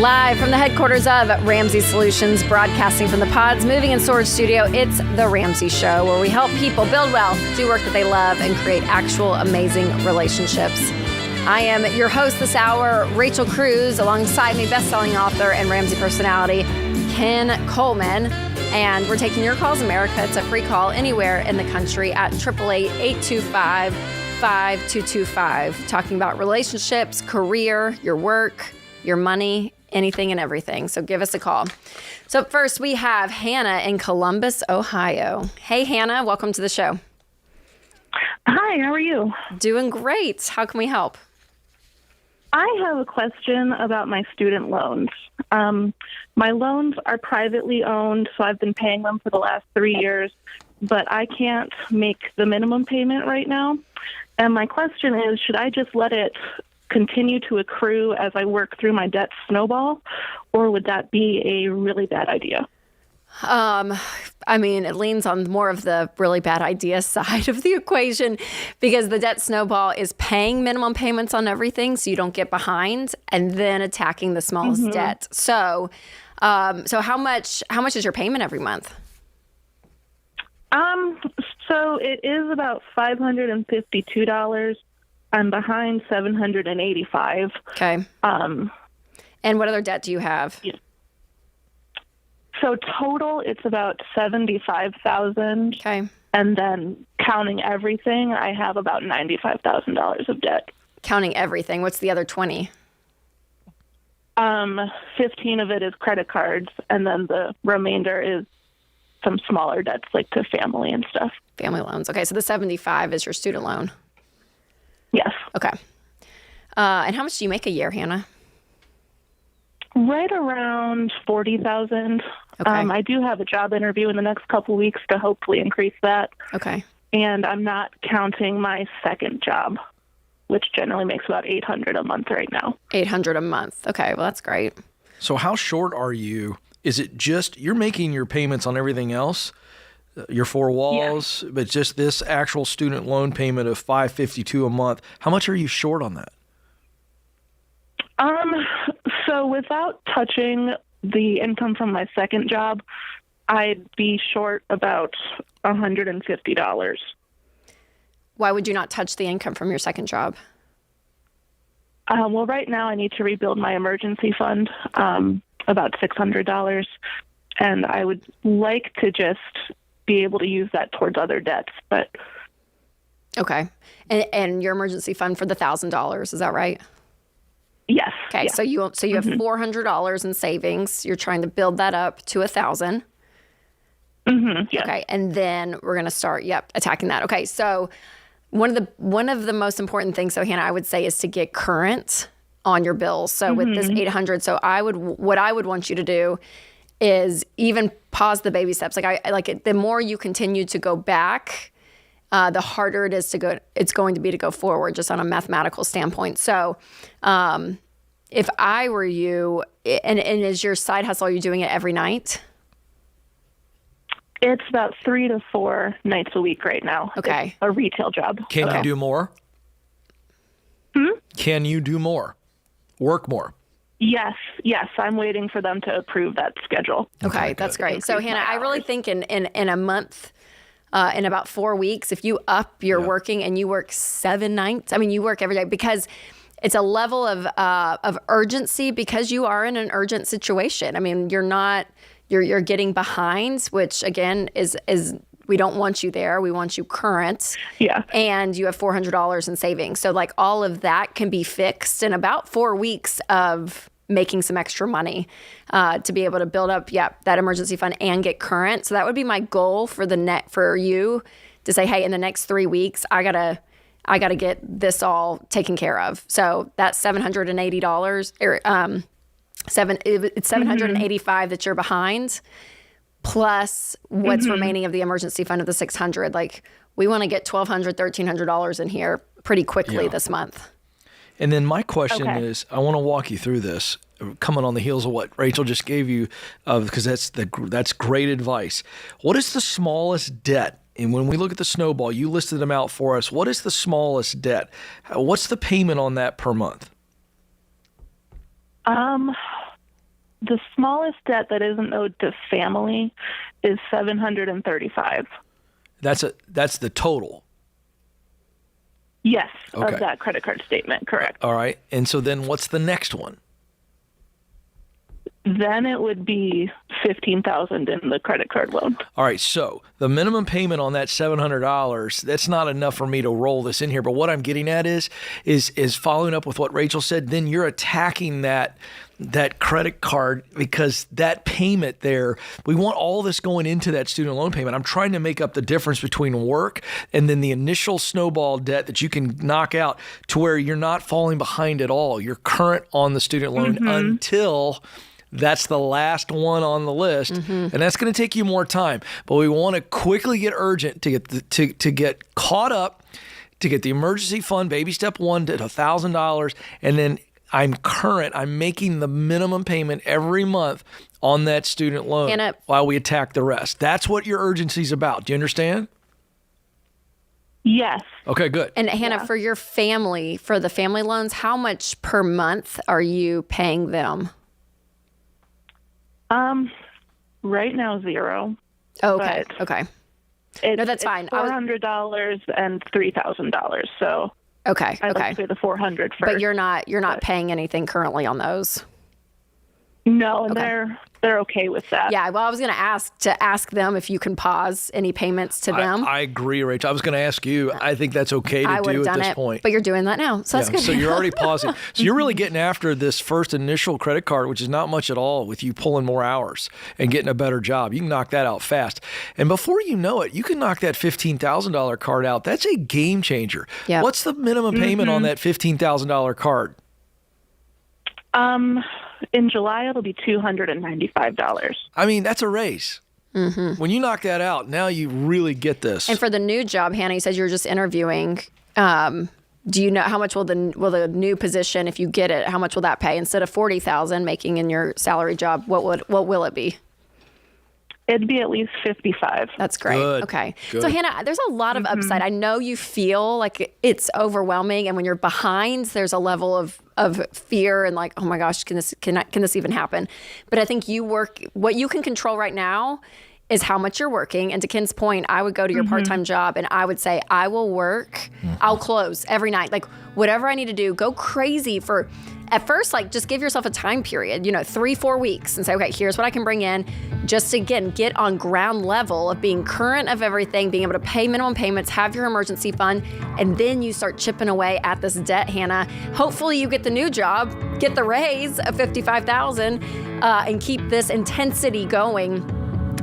Live from the headquarters of Ramsey Solutions, broadcasting from the Pods Moving and Storage Studio, it's The Ramsey Show, where we help people build wealth, do work that they love, and create actual amazing relationships. I am your host this hour, Rachel Cruz, alongside me, best-selling author and Ramsey personality, Ken Coleman. And we're taking your calls, America. It's a free call anywhere in the country at 888-825-5225, talking about relationships, career, your work, your money, anything and everything. So give us a call. So first we have Hannah in Columbus, Ohio. Hey, Hannah, welcome to the show. Hi, how are you? Doing great. How can we help? I have a question about my student loans. My loans are privately owned, so I've been paying them for the last 3 years, but I can't make the minimum payment right now. And my question is, should I just let it continue to accrue as I work through my debt snowball, or would that be a really bad idea? I mean, it leans on more of the really bad idea side of the equation, because the debt snowball is paying minimum payments on everything so you don't get behind, and then attacking the smallest debt. So how much is your payment every month? So it is about $552. I'm behind $785. Okay. And what other debt do you have? Yeah. So total, it's about $75,000. Okay. And then counting everything, I have about $95,000 of debt. Counting everything. What's the other 20? 15 of it is credit cards, and then the remainder is some smaller debts like to family and stuff. Family loans. Okay, so the 75 is your student loan. Yes. Okay. And how much do you make a year, Hannah? Right around $40,000. Okay. I do have a job interview in the next couple weeks to hopefully increase that. Okay. And I'm not counting my second job, which generally makes about $800 a month right now. $800 a month. Okay, well, that's great. So how short are you? Is it just you're making your payments on everything else, your four walls, but just this actual student loan payment of $552 a month? How much are you short on that? So without touching the income from my second job, I'd be short about $150. Why would you not touch the income from your second job? Well, right now I need to rebuild my emergency fund, about $600, and I would like to just be able to use that towards other debts. But okay, and your emergency fund for the $1,000, is that right? Yes. Okay, yeah. so you have $400 in savings. You're trying to build that up to $1,000. Yeah. Okay, and then we're going to start, attacking that. Okay, so one of the most important things, so Hannah, I would say, is to get current on your bills. So with this $800, so what I would want you to do is even pause the baby steps. I like it. The more you continue to go back, the harder it is to go. It's going to be to go forward, just on a mathematical standpoint. So, if I were you, and is your side hustle, are you doing it every night? It's about 3 to 4 nights a week right now. Okay. It's a retail job. Can you do more? Can you do more? Work more? Yes. I'm waiting for them to approve that schedule. Okay, that's great. So Hannah, I really think in a month, in about 4 weeks, if you up your working and you work 7 nights, I mean, you work every day, because it's a level of urgency, because you are in an urgent situation. I mean, you're getting behind, which again is we don't want you there. We want you current. Yeah. And you have $400 in savings. So like all of that can be fixed in about 4 weeks of making some extra money to be able to build up that emergency fund and get current. So that would be my goal for for you to say, hey, in the next 3 weeks, I gotta get this all taken care of. So that's $780 or it's $785 that you're behind, plus what's remaining of the emergency fund of the $600. Like, we want to get $1,200, $1,300 in here pretty quickly this month. And then my question is, I want to walk you through this, coming on the heels of what Rachel just gave you, because that's great advice. What is the smallest debt? And when we look at the snowball, you listed them out for us. What is the smallest debt? What's the payment on that per month? The smallest debt that isn't owed to family is $735. That's the total. Yes, Okay. of that credit card statement, correct. All right. And so then what's the next one? Then it would be $15,000 in the credit card loan. All right, so the minimum payment on that $700, that's not enough for me to roll this in here. But what I'm getting at is following up with what Rachel said. Then you're attacking that credit card, because that payment there, we want all this going into that student loan payment. I'm trying to make up the difference between work and then the initial snowball debt that you can knock out to where you're not falling behind at all. You're current on the student loan until that's the last one on the list, and that's going to take you more time. But we want to quickly get urgent to get to get caught up, to get the emergency fund, baby step one, to $1,000, and then I'm current. I'm making the minimum payment every month on that student loan while we attack the rest. That's what your urgency is about. Do you understand? Yes. Okay, good. And Hannah, for your family, for the family loans, how much per month are you paying them? Right now, $0. Oh, okay. Okay. No, that's fine. $400 and $3,000. So okay. I'd like to pay the $400 first. But you're not paying anything currently on those. No, and they're okay with that. Yeah, well, I was going to ask them if you can pause any payments to them. I agree, Rachel. I was going to ask you. I think that's okay to do at this point. But you're doing that now, so that's good. So you're already pausing. So you're really getting after this first initial credit card, which is not much at all, with you pulling more hours and getting a better job. You can knock that out fast. And before you know it, you can knock that $15,000 card out. That's a game changer. Yep. What's the minimum payment on that $15,000 card? In July, it'll be $295. I mean, that's a raise. When you knock that out, now you really get this. And for the new job, Hannah, you said you were just interviewing. Do you know how much will the new position, if you get it, how much will that pay? Instead of $40,000 making in your salary job, what will it be? It'd be at least 55. That's great. Good. Okay. Good. So Hannah, there's a lot of upside. I know you feel like it's overwhelming, and when you're behind, there's a level of fear and like, oh my gosh, can this even happen? But I think what you can control right now is how much you're working. And to Ken's point, I would go to your part-time job and I would say, I will work, I'll close every night. Like whatever I need to do, go crazy for, at first, like just give yourself a time period, 3-4 weeks and say, okay, here's what I can bring in. Just again, get on ground level of being current of everything, being able to pay minimum payments, have your emergency fund, and then you start chipping away at this debt, Hannah. Hopefully you get the new job, get the raise of $55,000, and keep this intensity going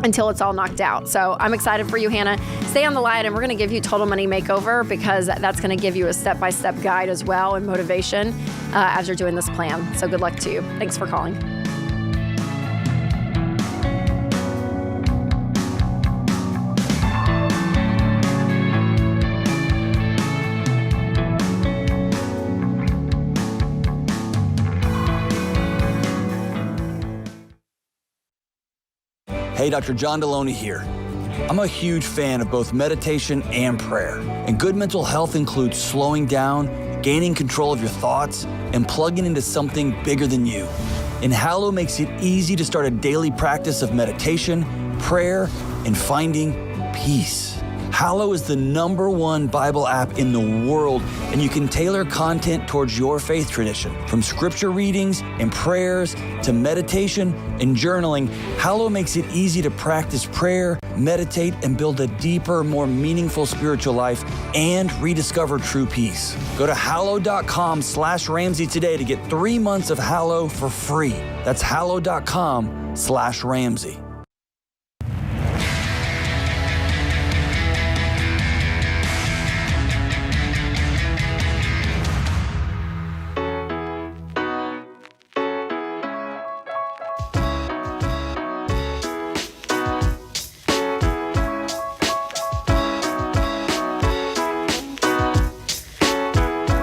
until it's all knocked out. So I'm excited for you, Hannah. Stay on the line, and we're going to give you Total Money Makeover, because that's going to give you a step-by-step guide as well and motivation as you're doing this plan. So good luck to you. Thanks for calling. Hey, Dr. John Deloney here. I'm a huge fan of both meditation and prayer. And good mental health includes slowing down, gaining control of your thoughts, and plugging into something bigger than you. And Hallow makes it easy to start a daily practice of meditation, prayer, and finding peace. Hallow is the #1 Bible app in the world, and you can tailor content towards your faith tradition. From scripture readings and prayers to meditation and journaling, Hallow makes it easy to practice prayer, meditate, and build a deeper, more meaningful spiritual life and rediscover true peace. Go to hallow.com/Ramsey today to get 3 months of Hallow for free. That's hallow.com/Ramsey.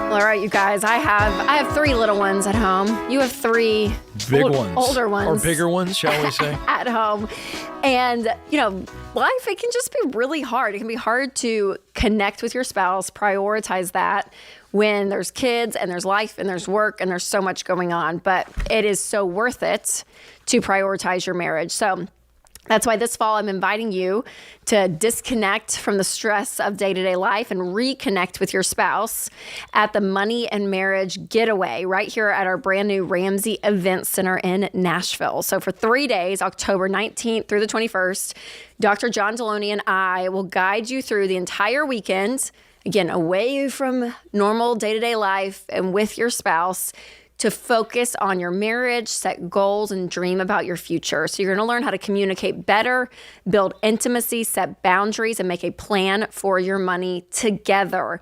All right, you guys, I have 3 little ones at home. You have 3 big ones, older ones, or bigger ones, shall we say, at home. And life, it can just be really hard. It can be hard to connect with your spouse, prioritize that when there's kids and there's life and there's work and there's so much going on. But it is so worth it to prioritize your marriage. So that's why this fall I'm inviting you to disconnect from the stress of day-to-day life and reconnect with your spouse at the Money and Marriage Getaway right here at our brand new Ramsey Event Center in Nashville. So for 3 days, October 19th through the 21st, Dr. John Deloney and I will guide you through the entire weekend, again, away from normal day-to-day life and with your spouse, to focus on your marriage, set goals, and dream about your future. So you're going to learn how to communicate better, build intimacy, set boundaries, and make a plan for your money together.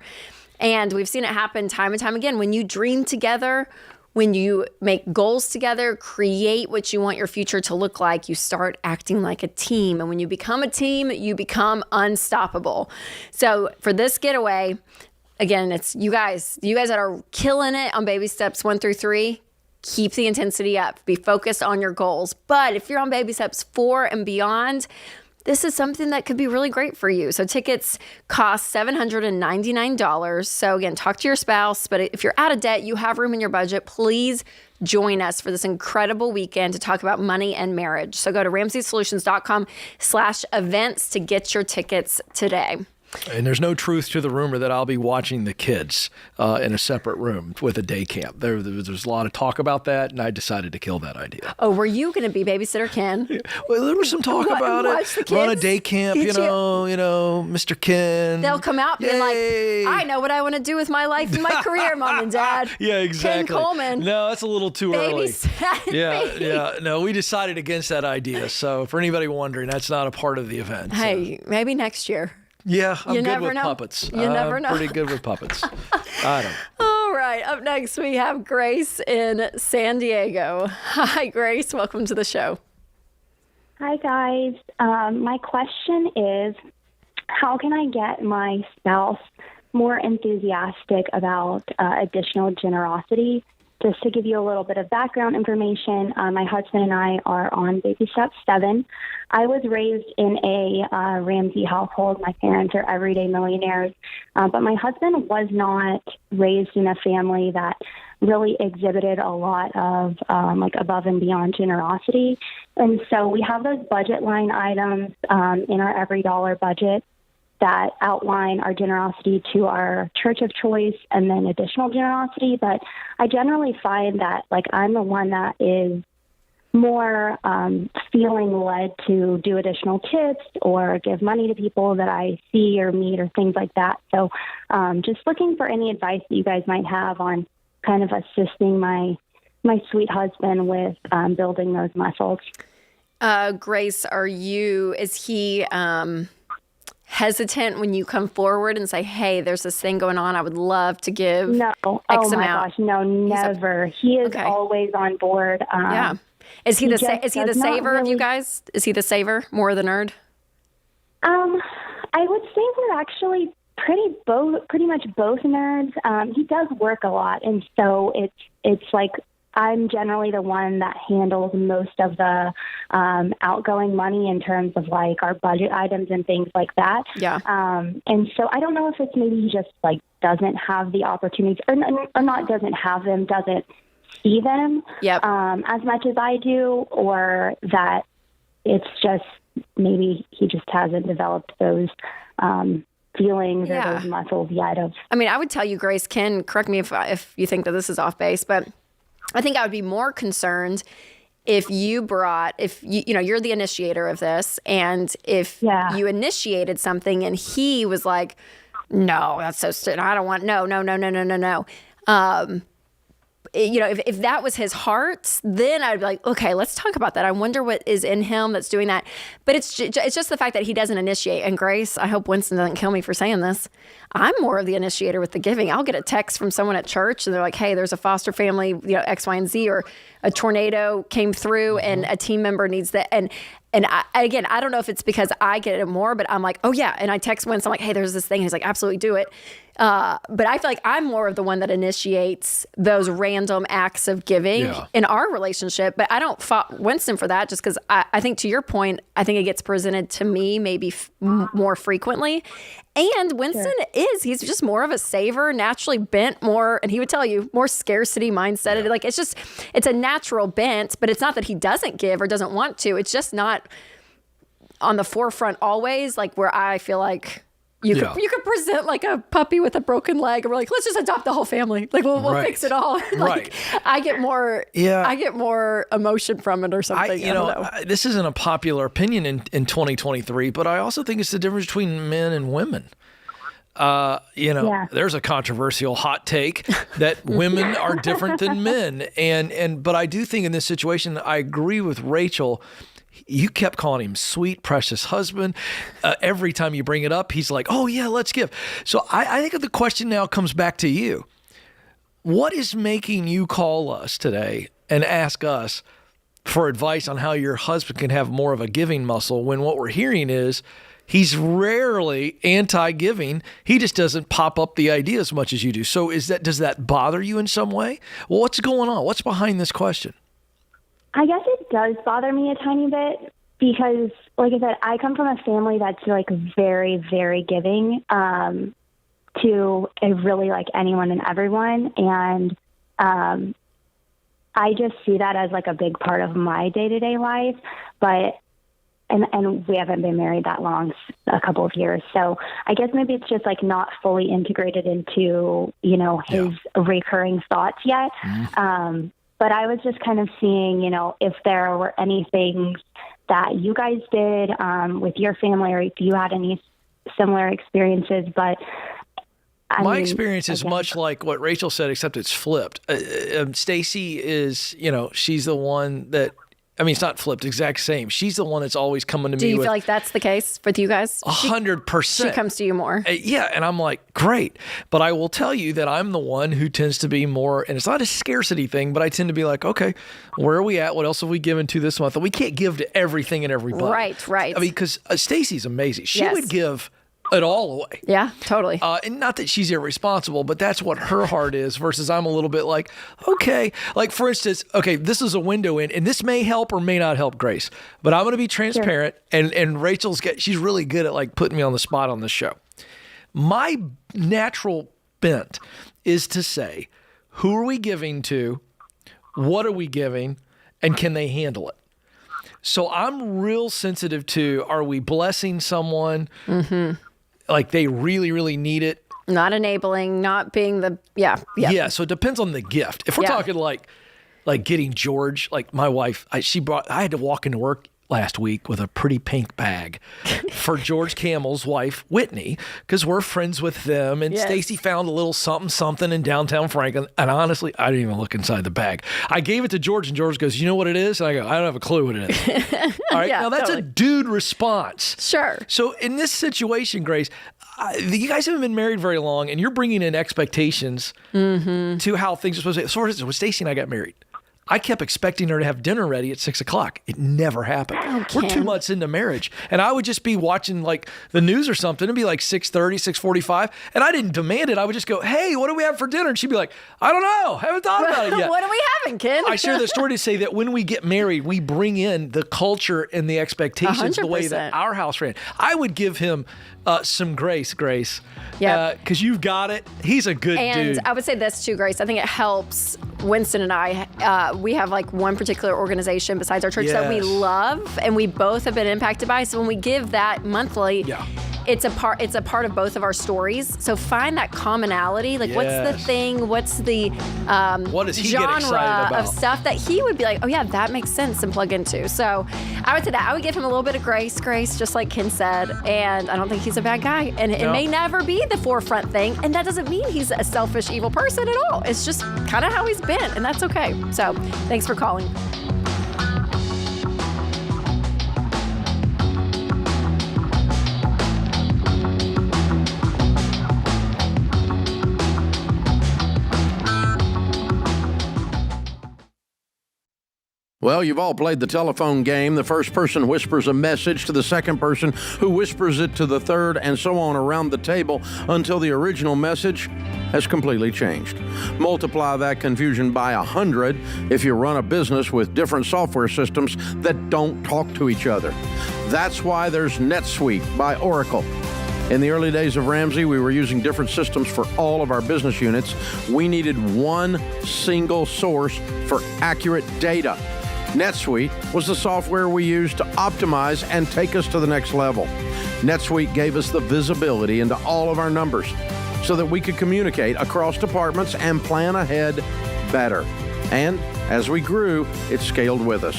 And we've seen it happen time and time again. When you dream together, when you make goals together, create what you want your future to look like, you start acting like a team. And when you become a team, you become unstoppable. So for this getaway, again, it's you guys that are killing it on baby steps 1 through 3, keep the intensity up. Be focused on your goals. But if you're on baby steps 4 and beyond, this is something that could be really great for you. So tickets cost $799. So again, talk to your spouse. But if you're out of debt, you have room in your budget, please join us for this incredible weekend to talk about money and marriage. So go to RamseySolutions.com/events to get your tickets today. And there's no truth to the rumor that I'll be watching the kids in a separate room with a day camp. There's a lot of talk about that, and I decided to kill that idea. Oh, were you going to be babysitter Ken? Well, there was some talk about it. Run a day camp, you know, Mr. Ken. They'll come out being like, I know what I want to do with my life and my career, Mom and Dad. Yeah, exactly. Ken Coleman. No, that's a little too early. Yeah. No, we decided against that idea. So for anybody wondering, that's not a part of the event. Hey, maybe next year. Yeah, I'm good with puppets. You never know. Pretty good with puppets. I don't. All right. Up next, we have Grace in San Diego. Hi, Grace. Welcome to the show. Hi, guys. My question is, how can I get my spouse more enthusiastic about additional generosity? Just to give you a little bit of background information, my husband and I are on baby step 7. I was raised in a Ramsey household. My parents are everyday millionaires, but my husband was not raised in a family that really exhibited a lot of like above and beyond generosity. And so we have those budget line items in our every dollar budget that outline our generosity to our church of choice and then additional generosity. But I generally find that like I'm the one that is more feeling led to do additional tips or give money to people that I see or meet or things like that. So just looking for any advice that you guys might have on kind of assisting my sweet husband with building those muscles. Grace, is he hesitant when you come forward and say, hey, there's this thing going on, I would love to give X amount? Gosh, no, never. He is always on board. Yeah. Is he the saver of you guys? Is he the saver, more the nerd? I would say we're actually pretty much both nerds. He does work a lot, and so it's like I'm generally the one that handles most of the outgoing money in terms of like our budget items and things like that. Yeah. And so I don't know if it's maybe he just like doesn't have the opportunities or not doesn't have them, doesn't see them as much as I do, or that it's just maybe he just hasn't developed those feelings or those muscles yet. I mean, I would tell you, Grace, Ken, correct me if you think that this is off base, but I think I would be more concerned if you're the initiator of this, and if you initiated something and he was like, no, that's so stupid. I don't want, no. If that was his heart, then I'd be like, okay, let's talk about that. I wonder what is in him that's doing that. But it's just the fact that he doesn't initiate. And Grace, I hope Winston doesn't kill me for saying this. I'm more of the initiator with the giving. I'll get a text from someone at church and they're like, hey, there's a foster family, X, Y, and Z, or a tornado came through and a team member needs that. And I don't know if it's because I get it more, but I'm like, oh yeah. And I text Winston, I'm like, hey, there's this thing. And he's like, absolutely do it. But I feel like I'm more of the one that initiates those random acts of giving in our relationship. But I don't fault Winston for that, just because I think, to your point, I think it gets presented to me maybe more frequently. And Winston he's just more of a saver, naturally bent more, and he would tell you, more scarcity mindset. Yeah. Like, it's a natural bent, but it's not that he doesn't give or doesn't want to. It's just not on the forefront always, like where I feel like you could present like a puppy with a broken leg, and we're like, let's just adopt the whole family. Like we'll fix it all. Like, I get more emotion from it or something. I don't know. This isn't a popular opinion in 2023, but I also think it's the difference between men and women. There's a controversial hot take that women are different than men. But I do think in this situation, I agree with Rachel. You kept calling him sweet, precious husband. Every time you bring it up, he's like, oh, yeah, let's give. So I think the question now comes back to you. What is making you call us today and ask us for advice on how your husband can have more of a giving muscle when what we're hearing is he's rarely anti-giving. He just doesn't pop up the idea as much as you do. So does that bother you in some way? Well, what's going on? What's behind this question? I guess it does bother me a tiny bit because, like I said, I come from a family that's like very, very giving to really like anyone and everyone. And I just see that as like a big part of my day-to-day life. And we haven't been married that long, a couple of years. So I guess maybe it's just like not fully integrated into, his recurring thoughts yet. Mm-hmm. But I was just kind of seeing, if there were any things that you guys did with your family, or if you had any similar experiences. But my experience is much like what Rachel said, except it's flipped. Stacy is, she's the one that, it's not flipped, exact same. She's the one that's always coming to me. Do you feel like that's the case with you guys? 100%. She comes to you more. Yeah, and I'm like, great. But I will tell you that I'm the one who tends to be more, and it's not a scarcity thing, but I tend to be like, okay, where are we at? What else have we given to this month? And we can't give to everything and everybody. Right. Because Stacy's amazing. She would give it all away. Yeah, totally. And not that she's irresponsible, but that's what her heart is versus I'm a little bit like, okay. Like, for instance, okay, this is a window in, and this may help or may not help Grace, but I'm going to be transparent, and Rachel's she's really good at like putting me on the spot on this show. My natural bent is to say, who are we giving to? What are we giving? And can they handle it? So I'm real sensitive to, are we blessing someone? Mm-hmm. Like they really, really need it. Not enabling, not being the, Yeah, so it depends on the gift. If we're talking like getting George, like my wife, I had to walk into work last week with a pretty pink bag for George Camel's wife, Whitney, because we're friends with them. And Stacy found a little something in downtown Franklin. And honestly, I didn't even look inside the bag. I gave it to George, and George goes, you know what it is? And I go, I don't have a clue what it is. All right. Now that's a dude response. Sure. So in this situation, Grace, you guys haven't been married very long, and you're bringing in expectations to how things are supposed to be. So for instance, when Stacy and I got married, I kept expecting her to have dinner ready at 6:00. It never happened. We're 2 months into marriage. And I would just be watching like the news or something. It'd be like 6:30, 6:45. And I didn't demand it. I would just go, hey, what do we have for dinner? And she'd be like, I don't know. Haven't thought about it yet. What are we having, Ken? I share the story to say that when we get married, we bring in the culture and the expectations 100%. The way that our house ran. I would give him some grace. Yeah. Because you've got it. He's a good dude. And I would say this too, Grace. I think it helps Winston and I. We have like one particular organization besides our church that we love, and we both have been impacted by. So when we give that monthly, it's a part of both of our stories. So find that commonality. Like what's the thing? What's the what does he genre get excited about? Of stuff that he would be like, oh yeah, that makes sense and plug into. So I would say that I would give him a little bit of grace, just like Ken said. And I don't think he's a bad guy. And it may never be the forefront thing. And that doesn't mean he's a selfish, evil person at all. It's just kind of how he's been, and that's okay. So thanks for calling. Well, you've all played the telephone game. The first person whispers a message to the second person, who whispers it to the third, and so on around the table until the original message has completely changed. Multiply that confusion by 100 if you run a business with different software systems that don't talk to each other. That's why there's NetSuite by Oracle. In the early days of Ramsey, we were using different systems for all of our business units. We needed one single source for accurate data. NetSuite was the software we used to optimize and take us to the next level. NetSuite gave us the visibility into all of our numbers so that we could communicate across departments and plan ahead better. And as we grew, it scaled with us.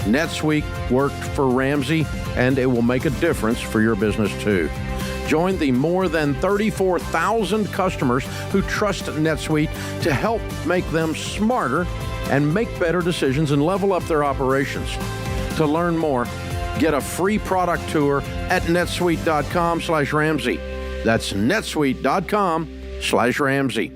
NetSuite worked for Ramsey, and it will make a difference for your business too. Join the more than 34,000 customers who trust NetSuite to help make them smarter and make better decisions and level up their operations. To learn more, get a free product tour at netsuite.com/Ramsey. That's netsuite.com/Ramsey.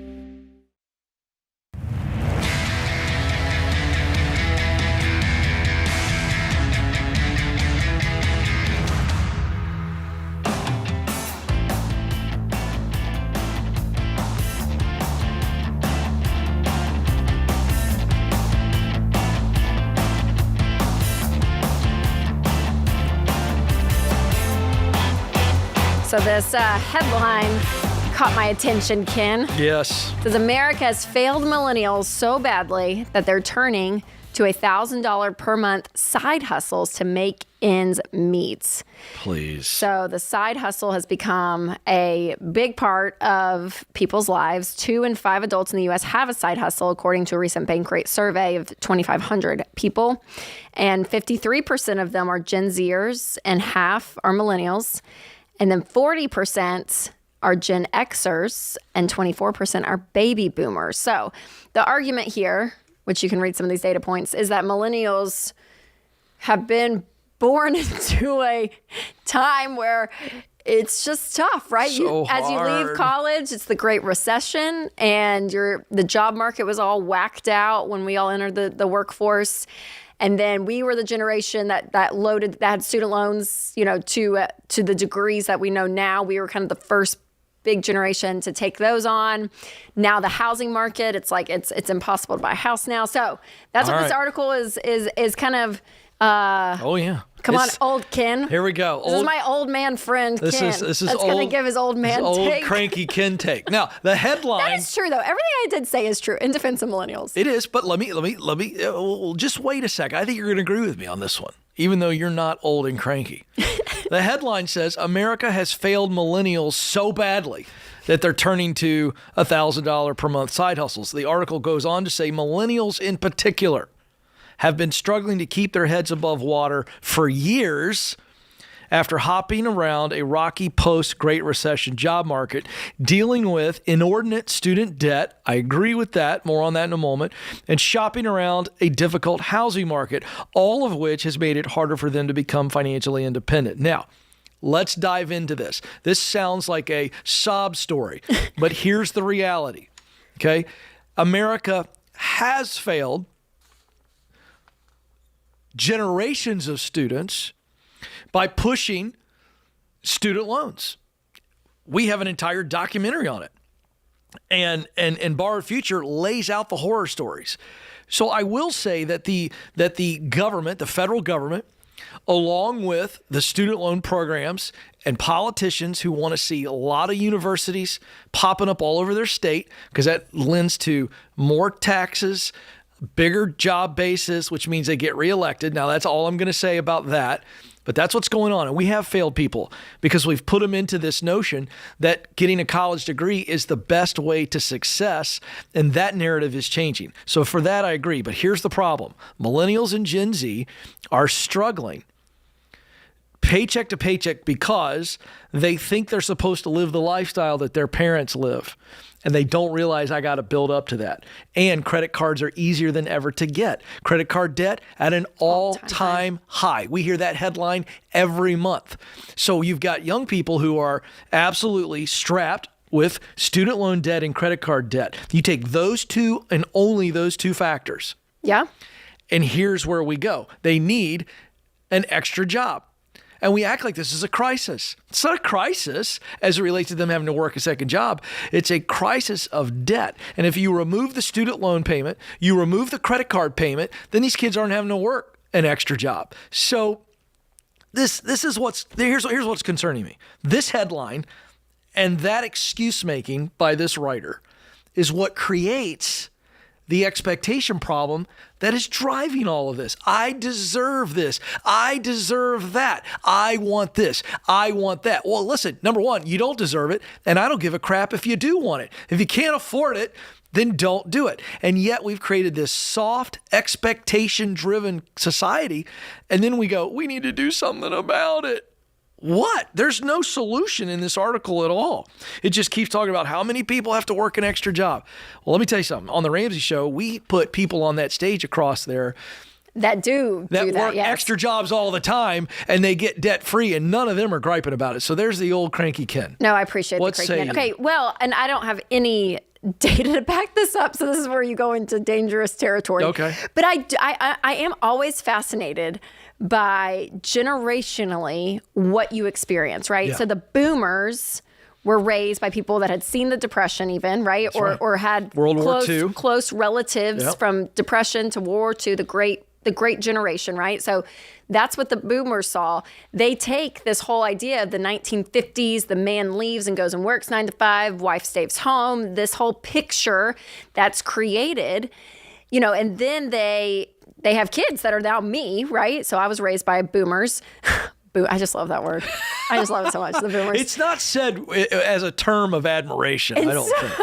So this headline caught my attention, Ken. Yes. It says America has failed millennials so badly that they're turning to $1,000 per month side hustles to make ends meet. Please. So the side hustle has become a big part of people's lives. 2 in 5 adults in the U.S. have a side hustle, according to a recent Bankrate survey of 2,500 people. And 53% of them are Gen Zers and half are millennials. And then 40% are Gen Xers and 24% are baby boomers. So the argument here, which you can read some of these data points, is that millennials have been born into a time where it's just tough, right? As you leave college, it's the Great Recession, and the job market was all whacked out when we all entered the workforce. And then we were the generation that had student loans, to the degrees that we know now. We were kind of the first big generation to take those on. Now the housing market, it's impossible to buy a house now. So that's what this article is kind of. Oh yeah. Come on, old Ken. Here we go. This is my old man friend, Ken. This is that's going to give his old man take. Old cranky Ken take. Now, the headline. That is true, though. Everything I did say is true in defense of millennials. It is, but let me just wait a sec. I think you're going to agree with me on this one, even though you're not old and cranky. The headline says, America has failed millennials so badly that they're turning to $1,000 per month side hustles. The article goes on to say millennials in particular have been struggling to keep their heads above water for years after hopping around a rocky post-Great Recession job market, dealing with inordinate student debt. I agree with that. More on that in a moment. And shopping around a difficult housing market, all of which has made it harder for them to become financially independent. Now, let's dive into this. This sounds like a sob story, but here's the reality. Okay? America has failed generations of students by pushing student loans. We have an entire documentary on it. And Borrowed Future lays out the horror stories. So I will say that the government, the federal government, along with the student loan programs and politicians who want to see a lot of universities popping up all over their state, because that lends to more taxes, bigger job bases, which means they get reelected. Now, that's all I'm going to say about that. But that's what's going on. And we have failed people because we've put them into this notion that getting a college degree is the best way to success. And that narrative is changing. So for that, I agree. But here's the problem. Millennials and Gen Z are struggling paycheck to paycheck because they think they're supposed to live the lifestyle that their parents live. And they don't realize I got to build up to that. And credit cards are easier than ever to get. Credit card debt at an all-time high. We hear that headline every month. So you've got young people who are absolutely strapped with student loan debt and credit card debt. You take those two and only those two factors. Yeah. And here's where we go. They need an extra job. And we act like this is a crisis. It's not a crisis as it relates to them having to work a second job. It's a crisis of debt. And if you remove the student loan payment, you remove the credit card payment, then these kids aren't having to work an extra job. So This is here's what's concerning me. This headline and that excuse making by this writer is what creates the expectation problem that is driving all of this. I deserve this. I deserve that. I want this. I want that. Well, listen, number one, you don't deserve it, and I don't give a crap if you do want it. If you can't afford it, then don't do it. And yet we've created this soft, expectation-driven society, and then we go, we need to do something about it. What? There's no solution in this article at all. It just keeps talking about how many people have to work an extra job. Well, let me tell you something. On the Ramsey Show, we put people on that stage across there that work yes. extra jobs all the time, and they get debt free, and none of them are griping about it. So there's the old cranky Ken. No, I appreciate the cranky Ken. Okay, well, and I don't have any data to back this up, so this is where you go into dangerous territory. Okay. But I am always fascinated by generationally what you experience, right? Yeah. So the boomers were raised by people that had seen the Depression even, right? Or had World War II. Close relatives from Depression to World War II, the great generation, right? So that's what the boomers saw. They take this whole idea of the 1950s, the man leaves and goes and works 9 to 5, wife stays home, this whole picture that's created, and then they have kids that are now me, right? So I was raised by boomers. I just love that word. I just love it so much, the boomers. It's not said as a term of admiration, I don't think.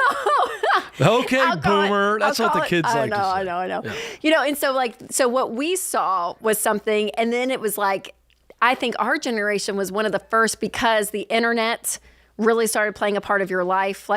Okay, boomer. That's what the kids like to say. I know. Yeah. And so what we saw was something, and then it was like, I think our generation was one of the first because the internet really started playing a part of your life,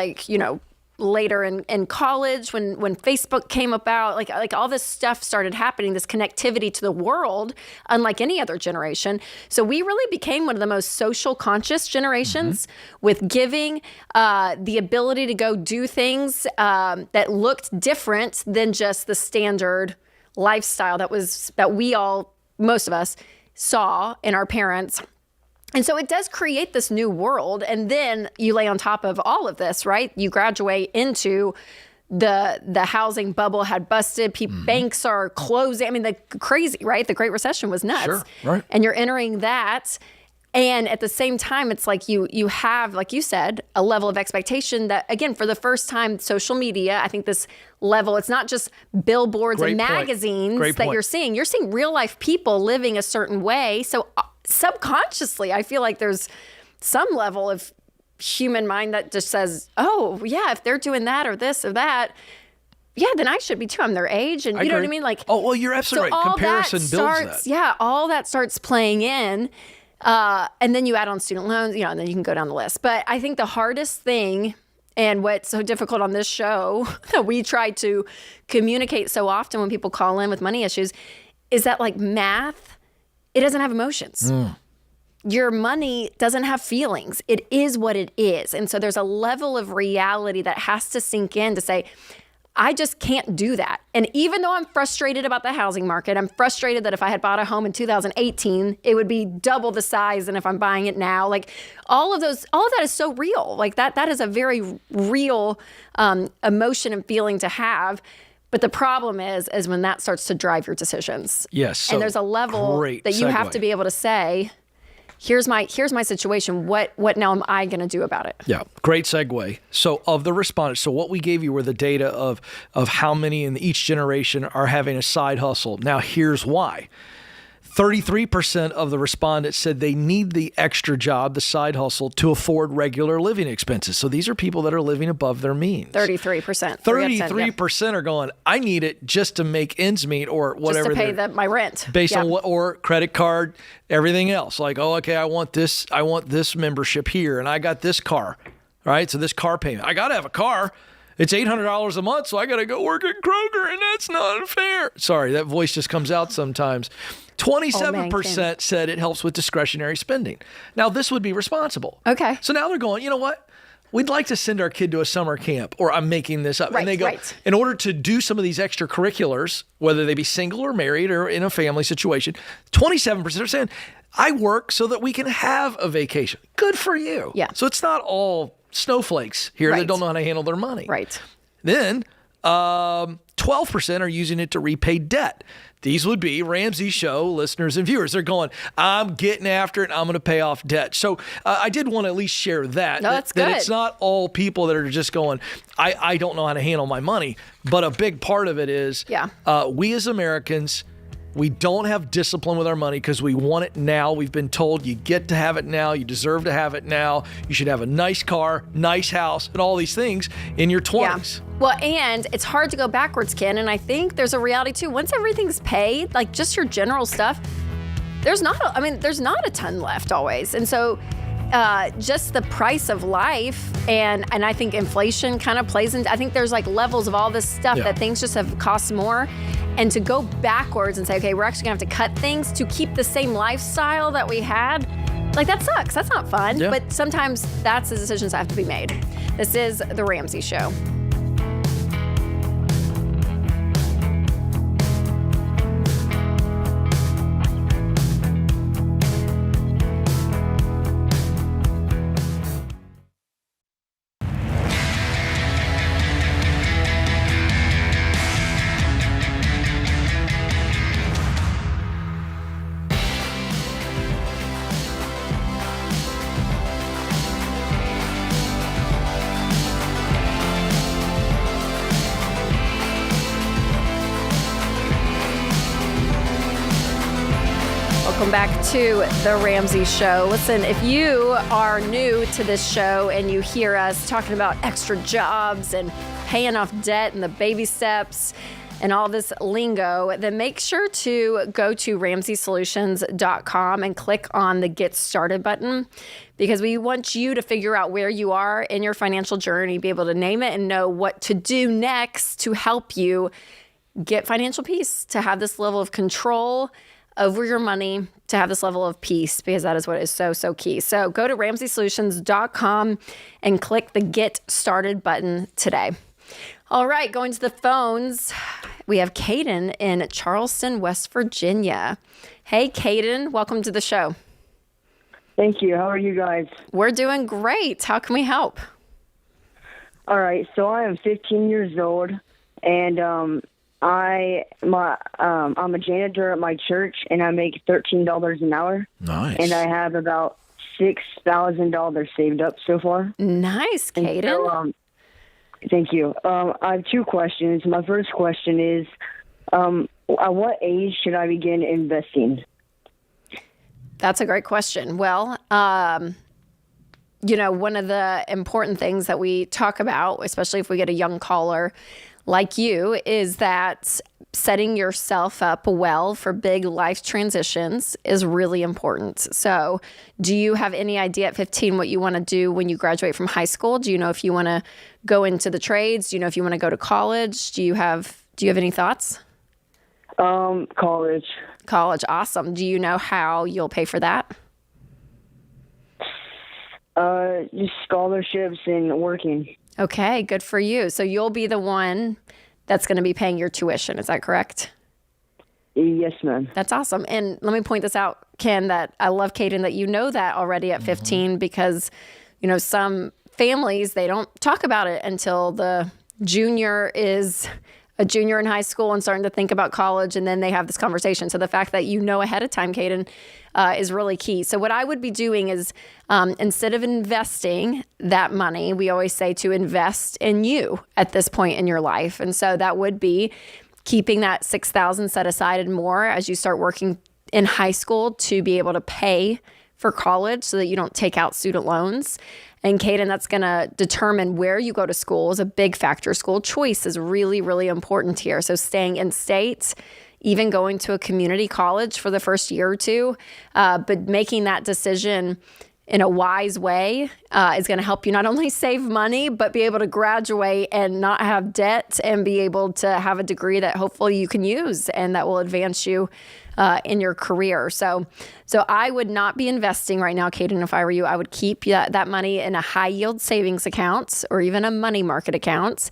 later in college when Facebook came about, like all this stuff started happening, this connectivity to the world, unlike any other generation. So we really became one of the most social conscious generations with giving, the ability to go do things that looked different than just the standard lifestyle that we all, most of us, saw in our parents. And so it does create this new world. And then you lay on top of all of this, right? You graduate into the housing bubble had busted. Banks are closing. I mean, the crazy, right? The Great Recession was nuts. Sure, right. And you're entering that. And at the same time, it's like you have, like you said, a level of expectation that, again, for the first time, social media, I think this level, it's not just billboards and magazines that you're seeing. You're seeing real life people living a certain way. So subconsciously, I feel like there's some level of human mind that just says, oh, yeah, if they're doing that or this or that, yeah, then I should be too. I'm their age. And you know what I mean? You're absolutely right. Comparison builds that. Yeah, all that starts playing in. And then you add on student loans, and then you can go down the list. But I think the hardest thing, and what's so difficult on this show that we try to communicate so often when people call in with money issues, is that math, it doesn't have emotions. Your money doesn't have feelings. It is what it is. And so there's a level of reality that has to sink in to say, I just can't do that. And even though I'm frustrated about the housing market, I'm frustrated that if I had bought a home in 2018, it would be double the size than if I'm buying it now. All of that is so real. That is a very real emotion and feeling to have. But the problem is when that starts to drive your decisions. Yes. So and there's a level that you have to be able to say, here's my situation. What now am I going to do about it? Yeah, great segue. So of the respondents, so what we gave you were the data of how many in each generation are having a side hustle. Now here's why. 33% of the respondents said they need the extra job, the side hustle, to afford regular living expenses. So these are people that are living above their means. 33%. 33% are going, I need it just to make ends meet or whatever. Just to pay my rent. Based on what, or credit card, everything else. I want this membership here, and I got this car, right? So this car payment. I got to have a car. It's $800 a month, so I got to go work at Kroger, and that's not fair. Sorry, that voice just comes out sometimes. 27% said it helps with discretionary spending. Now, this would be responsible. Okay. So now they're going, you know what? We'd like to send our kid to a summer camp, or I'm making this up. Right, and they go, right. In order to do some of these extracurriculars, whether they be single or married or in a family situation, 27% are saying, I work so that we can have a vacation. Good for you. Yeah. So it's not all snowflakes here that don't know how to handle their money. Right. Then 12% are using it to repay debt. These would be Ramsey Show listeners and viewers. They're going, I'm getting after it. I'm going to pay off debt. So I did want to at least share that. No, that's good. That it's not all people that are just going, I don't know how to handle my money. But a big part of it is we as Americans, we don't have discipline with our money because we want it now. We've been told you get to have it now. You deserve to have it now. You should have a nice car, nice house, and all these things in your 20s. Yeah. Well, and it's hard to go backwards, Ken. And I think there's a reality too. Once everything's paid, like just your general stuff, there's not a ton left always. And so just the price of life and I think inflation kind of plays into, I think there's like levels of all this stuff that things just have cost more. And to go backwards and say, okay, we're actually gonna have to cut things to keep the same lifestyle that we had, like that sucks. That's not fun. Yeah. But sometimes that's the decisions that have to be made. This is The Ramsey Show. Welcome back to The Ramsey Show. Listen, if you are new to this show and you hear us talking about extra jobs and paying off debt and the baby steps and all this lingo, then make sure to go to RamseySolutions.com and click on the Get Started button, because we want you to figure out where you are in your financial journey, be able to name it and know what to do next to help you get financial peace, to have this level of control over your money, to have this level of peace, because that is what is so, so key. So go to RamseySolutions.com and click the Get Started button today. All right, going to the phones, we have Caden in Charleston, West Virginia. Hey, Caden, welcome to the show. Thank you. How are you guys? We're doing great. How can we help? All right, so I am 15 years old, and I'm a janitor at my church, and I make $13 an hour. Nice. And I have about $6,000 saved up so far. Nice, Caden. So, thank you. I have two questions. My first question is, at what age should I begin investing? That's a great question. Well, one of the important things that we talk about, especially if we get a young caller like you, is that setting yourself up well for big life transitions is really important. So do you have any idea at 15 what you want to do when you graduate from high school? Do you know if you want to go into the trades? Do you know if you want to go to college? Do you have any thoughts? College. College, awesome. Do you know how you'll pay for that? Just scholarships and working. Okay, good for you. So you'll be the one that's going to be paying your tuition. Is that correct? Yes, ma'am. That's awesome. And let me point this out, Ken, that I love, Caden, that you know that already at 15, because, some families, they don't talk about it until the junior is a junior in high school and starting to think about college, and then they have this conversation. So the fact that you know ahead of time, Caden, is really key. So what I would be doing is, instead of investing that money, we always say to invest in you at this point in your life. And so that would be keeping that $6,000 set aside and more as you start working in high school to be able to pay for college so that you don't take out student loans. And Caden, that's going to determine where you go to school is a big factor. School choice is really, really important here. So staying in state, even going to a community college for the first year or two, but making that decision in a wise way is going to help you not only save money, but be able to graduate and not have debt and be able to have a degree that hopefully you can use and that will advance you in your career. So I would not be investing right now, Caden. If I were you, I would keep that money in a high yield savings account or even a money market account.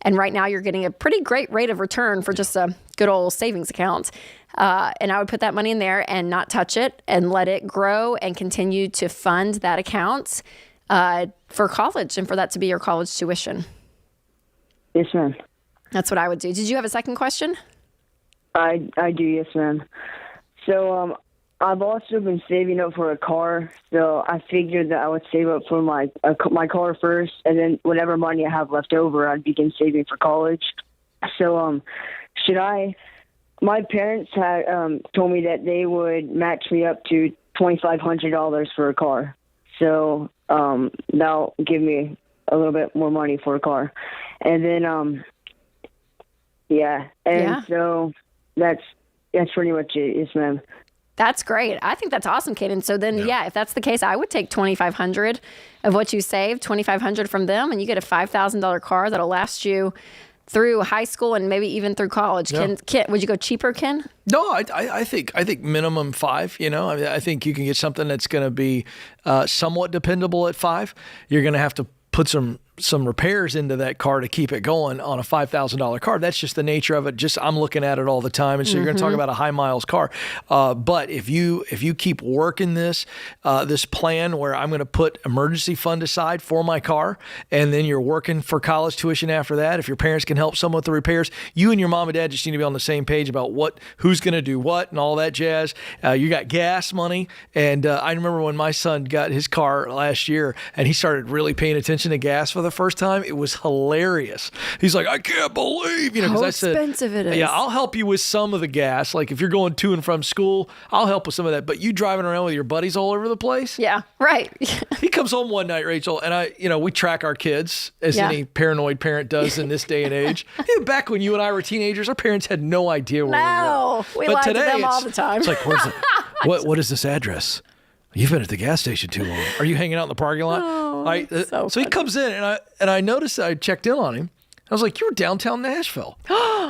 And right now you're getting a pretty great rate of return for just a good old savings account. And I would put that money in there and not touch it and let it grow and continue to fund that account for college and for that to be your college tuition. Yes, ma'am. That's what I would do. Did you have a second question? I do, yes, ma'am. So I've also been saving up for a car. So I figured that I would save up for my car first, and then whatever money I have left over, I'd begin saving for college. So should I? My parents had told me that they would match me up to $2,500 for a car. So that'll give me a little bit more money for a car, and then so that's pretty much it. Yes, ma'am. That's great. I think that's awesome, Caden. So then, if that's the case, I would take $2,500 of what you saved, $2,500 from them, and you get a $5,000 car that'll last you through high school and maybe even through college. Yeah. Ken, would you go cheaper, Ken? No, I think minimum 5. You know, I think you can get something that's going to be somewhat dependable at 5. You're going to have to put some repairs into that car to keep it going on a $5,000 car. That's just the nature of it. Just I'm looking at it all the time, and so you're going to talk about a high miles car. But if you keep working this plan where I'm going to put emergency fund aside for my car, and then you're working for college tuition after that, if your parents can help some with the repairs, you and your mom and dad just need to be on the same page about who's going to do what and all that jazz. You got gas money, and I remember when my son got his car last year, and he started really paying attention to gas for the first time. It was hilarious. He's like, I can't believe, how I said, expensive it is. Yeah, I'll help you with some of the gas. Like if you're going to and from school, I'll help with some of that. But you driving around with your buddies all over the place? Yeah, right. He comes home one night, Rachel, and we track our kids as any paranoid parent does in this day and age. Back when you and I were teenagers, our parents had no idea where we were. We lied to them all the time. It's like, what is this address? You've been at the gas station too long. Are you hanging out in the parking lot? So he comes in, and I noticed I checked in on him. I was like, "You're downtown Nashville. What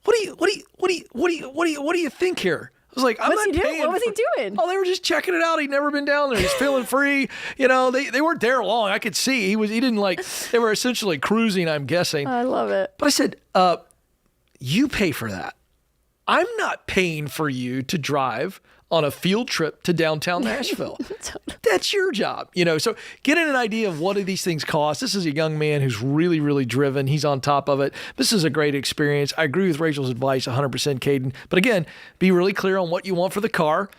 do you think here?" I was like, "I'm not paying." What was he doing? Oh, they were just checking it out. He'd never been down there. He's feeling free. They weren't there long. I could see he didn't like. They were essentially cruising, I'm guessing. I love it. But I said, "You pay for that. I'm not paying for you to drive on a field trip to downtown Nashville. That's your job." So getting an idea of what do these things cost. This is a young man who's really, really driven. He's on top of it. This is a great experience. I agree with Rachel's advice 100%, Caden. But again, be really clear on what you want for the car.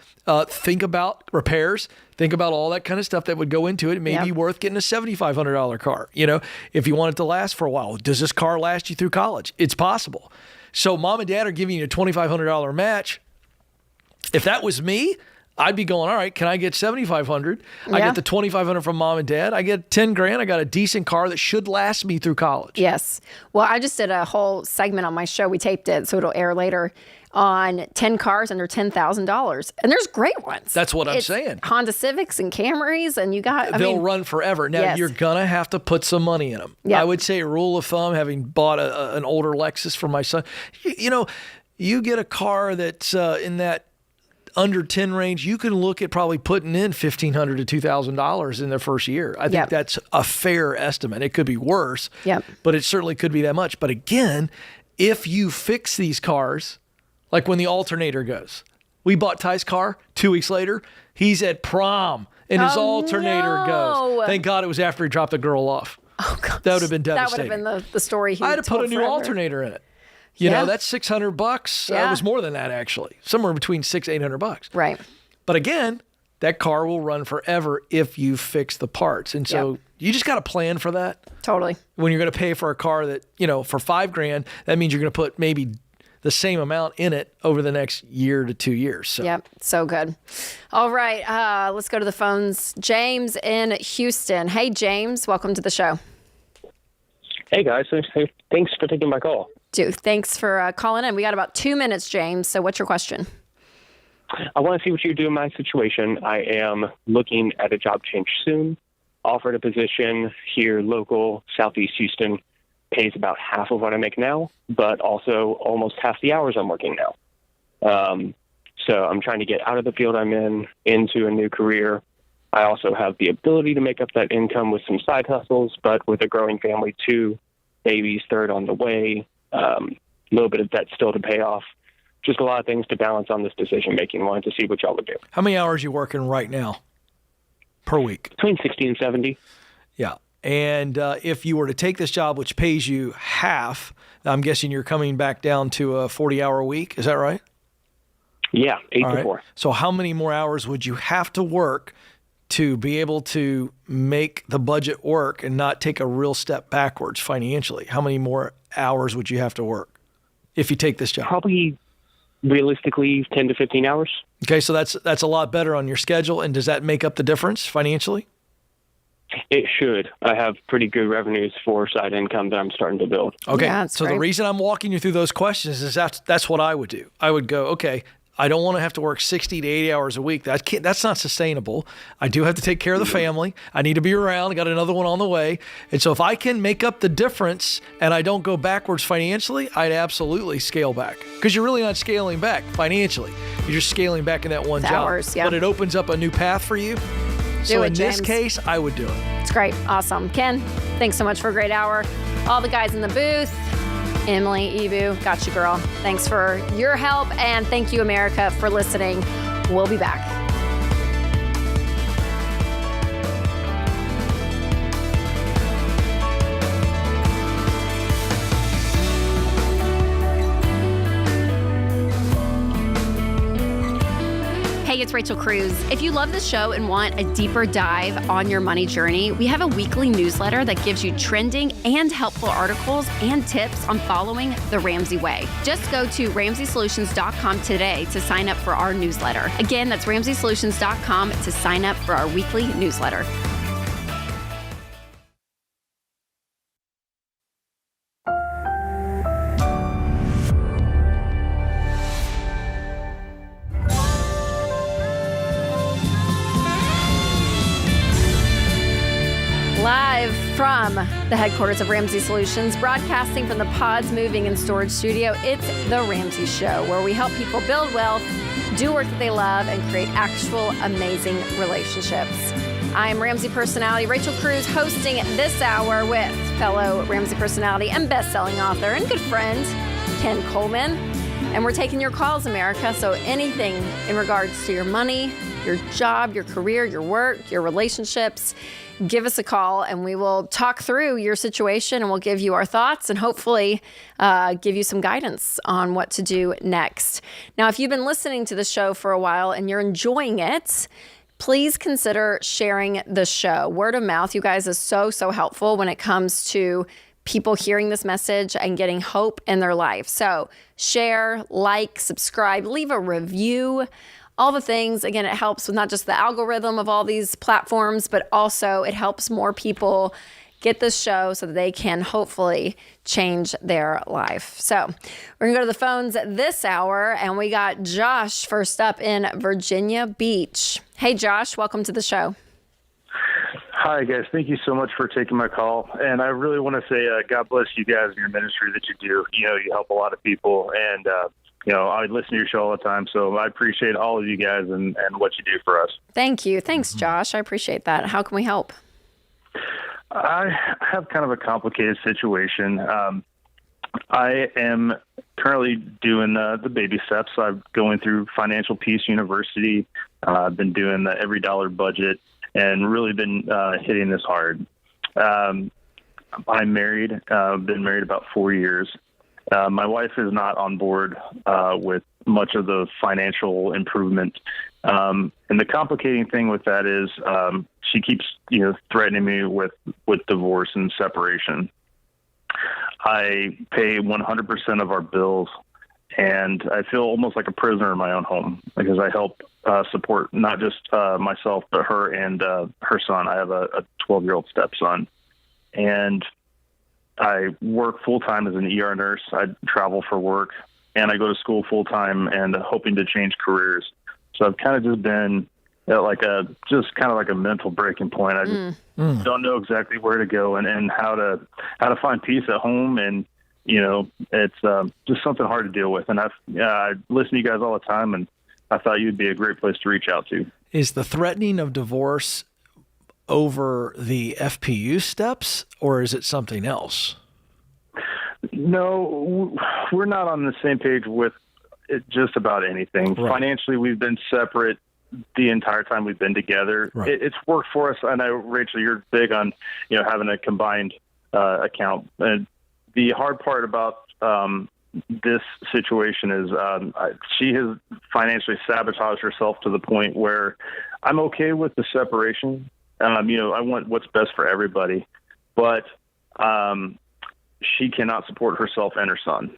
Think about repairs. Think about all that kind of stuff that would go into it. It may be worth getting a $7,500 car. If you want it to last for a while. Does this car last you through college? It's possible. So mom and dad are giving you a $2,500 match. If that was me, I'd be going, all right, can I get $7,500? I get the $2,500 from mom and dad. I get $10,000. I got a decent car that should last me through college. Yes. Well, I just did a whole segment on my show. We taped it, so it'll air later, on 10 cars under $10,000. And there's great ones. That's what I'm saying. Honda Civics and Camrys, and they'll run forever. Now, you're going to have to put some money in them. Yep. I would say rule of thumb, having bought an older Lexus for my son, you get a car that's in that under 10 range, you can look at probably putting in $1,500 to $2,000 in their first year. I think that's a fair estimate. It could be worse, but it certainly could be that much. But again, if you fix these cars, like when the alternator goes, we bought Ty's car 2 weeks later, he's at prom and his alternator goes. Thank God it was after he dropped the girl off. Oh, gosh. That would have been devastating. That would have been the story he I had to put a new forever. alternator in it. That's $600. It was more than that, actually. Somewhere between $600-800. Right. But again, that car will run forever if you fix the parts. And so you just got to plan for that. Totally. When you're going to pay for a car that, for $5,000, that means you're going to put maybe the same amount in it over the next year to 2 years. So. Yep. So good. All right. Let's go to the phones. James in Houston. Hey, James. Welcome to the show. Hey, guys. Thanks for taking my call. Thanks for calling in. We got about 2 minutes, James. So what's your question? I want to see what you do in my situation. I am looking at a job change soon. Offered a position here local, Southeast Houston. Pays about half of what I make now, but also almost half the hours I'm working now. So I'm trying to get out of the field I'm in, into a new career. I also have the ability to make up that income with some side hustles, but with a growing family, 2 babies, 3rd on the way, a little bit of debt still to pay off. Just a lot of things to balance on this decision-making. Wanted to see what y'all would do. How many hours are you working right now per week? Between 60 and 70. Yeah. And if you were to take this job, which pays you half, I'm guessing you're coming back down to a 40-hour week. Is that right? Yeah, 8 All to right. 4. So how many more hours would you have to work to be able to make the budget work and not take a real step backwards financially? How many more hours would you have to work if you take this job? Probably realistically 10 to 15 hours. Okay, so that's a lot better on your schedule. And does that make up the difference financially? It should. I have pretty good revenues for side income that I'm starting to build. Okay, Yeah, that's so the great. reason I'm walking you through those questions is that's what I would do. I would go, okay, I don't want to have to work 60 to 80 hours a week. That's not sustainable. I do have to take care of the family. I need to be around. I got another one on the way. And so if I can make up the difference and I don't go backwards financially, I'd absolutely scale back. Because you're really not scaling back financially. You're just scaling back in that one It's job. hours, yeah. But it opens up a new path for you. So it, in this James. case, I would do it. It's great. Awesome. Ken, thanks so much for a great hour. All the guys in the booth, Emily, Ebu, got you, girl. Thanks for your help. And thank you, America, for listening. We'll be back. Hey, it's Rachel Cruz. If you love the show and want a deeper dive on your money journey, we have a weekly newsletter that gives you trending and helpful articles and tips on following the Ramsey way. Just go to RamseySolutions.com today to sign up for our newsletter. Again, that's RamseySolutions.com to sign up for our weekly newsletter. Live from the headquarters of Ramsey Solutions, broadcasting from the Pods Moving and Storage Studio, it's The Ramsey Show, where we help people build wealth, do work that they love, and create actual amazing relationships. I am Ramsey personality Rachel Cruz, hosting this hour with fellow Ramsey personality and best-selling author and good friend, Ken Coleman. And we're taking your calls, America, so anything in regards to your money, your job, your career, your work, your relationships, give us a call and we will talk through your situation and we'll give you our thoughts and hopefully give you some guidance on what to do next. Now, if you've been listening to the show for a while and you're enjoying it, please consider sharing the show. Word of mouth, you guys, is so helpful when it comes to people hearing this message and getting hope in their life. So share, like, subscribe, leave a review. All the things. Again, it helps with not just the algorithm of all these platforms, but also it helps more people get this show so that they can hopefully change their life. So we're going to go to the phones this hour, and we got Josh first up in Virginia Beach. Hey, Josh, welcome to the show. Hi, guys. Thank you so much for taking my call. And I really want to say God bless you guys and your ministry that you do. You know, you help a lot of people, and I listen to your show all the time, so I appreciate all of you guys and what you do for us. Thank you. Thanks, Josh. I appreciate that. How can we help? I have kind of a complicated situation. I am currently doing the baby steps. I'm going through Financial Peace University. I've been doing the every dollar budget and really been hitting this hard. I'm married. I've been married about 4 years. My wife is not on board with much of the financial improvement. And the complicating thing with that is she keeps, threatening me with divorce and separation. I pay 100% of our bills, and I feel almost like a prisoner in my own home because I help support not just myself, but her and her son. I have a 12-year-old stepson. And I work full-time as an ER nurse. I travel for work, and I go to school full-time and hoping to change careers. So I've kind of just been at like a mental breaking point. I just don't know exactly where to go and how to find peace at home. And, it's just something hard to deal with. And I listen to you guys all the time, and I thought you'd be a great place to reach out to. Is the threatening of divorce over the FPU steps, or is it something else? No, we're not on the same page with just about anything. Right. Financially, we've been separate the entire time we've been together. Right. It's worked for us. I know, Rachel, you're big on having a combined account. And the hard part about this situation is she has financially sabotaged herself to the point where I'm okay with the separation. I want what's best for everybody, but she cannot support herself and her son.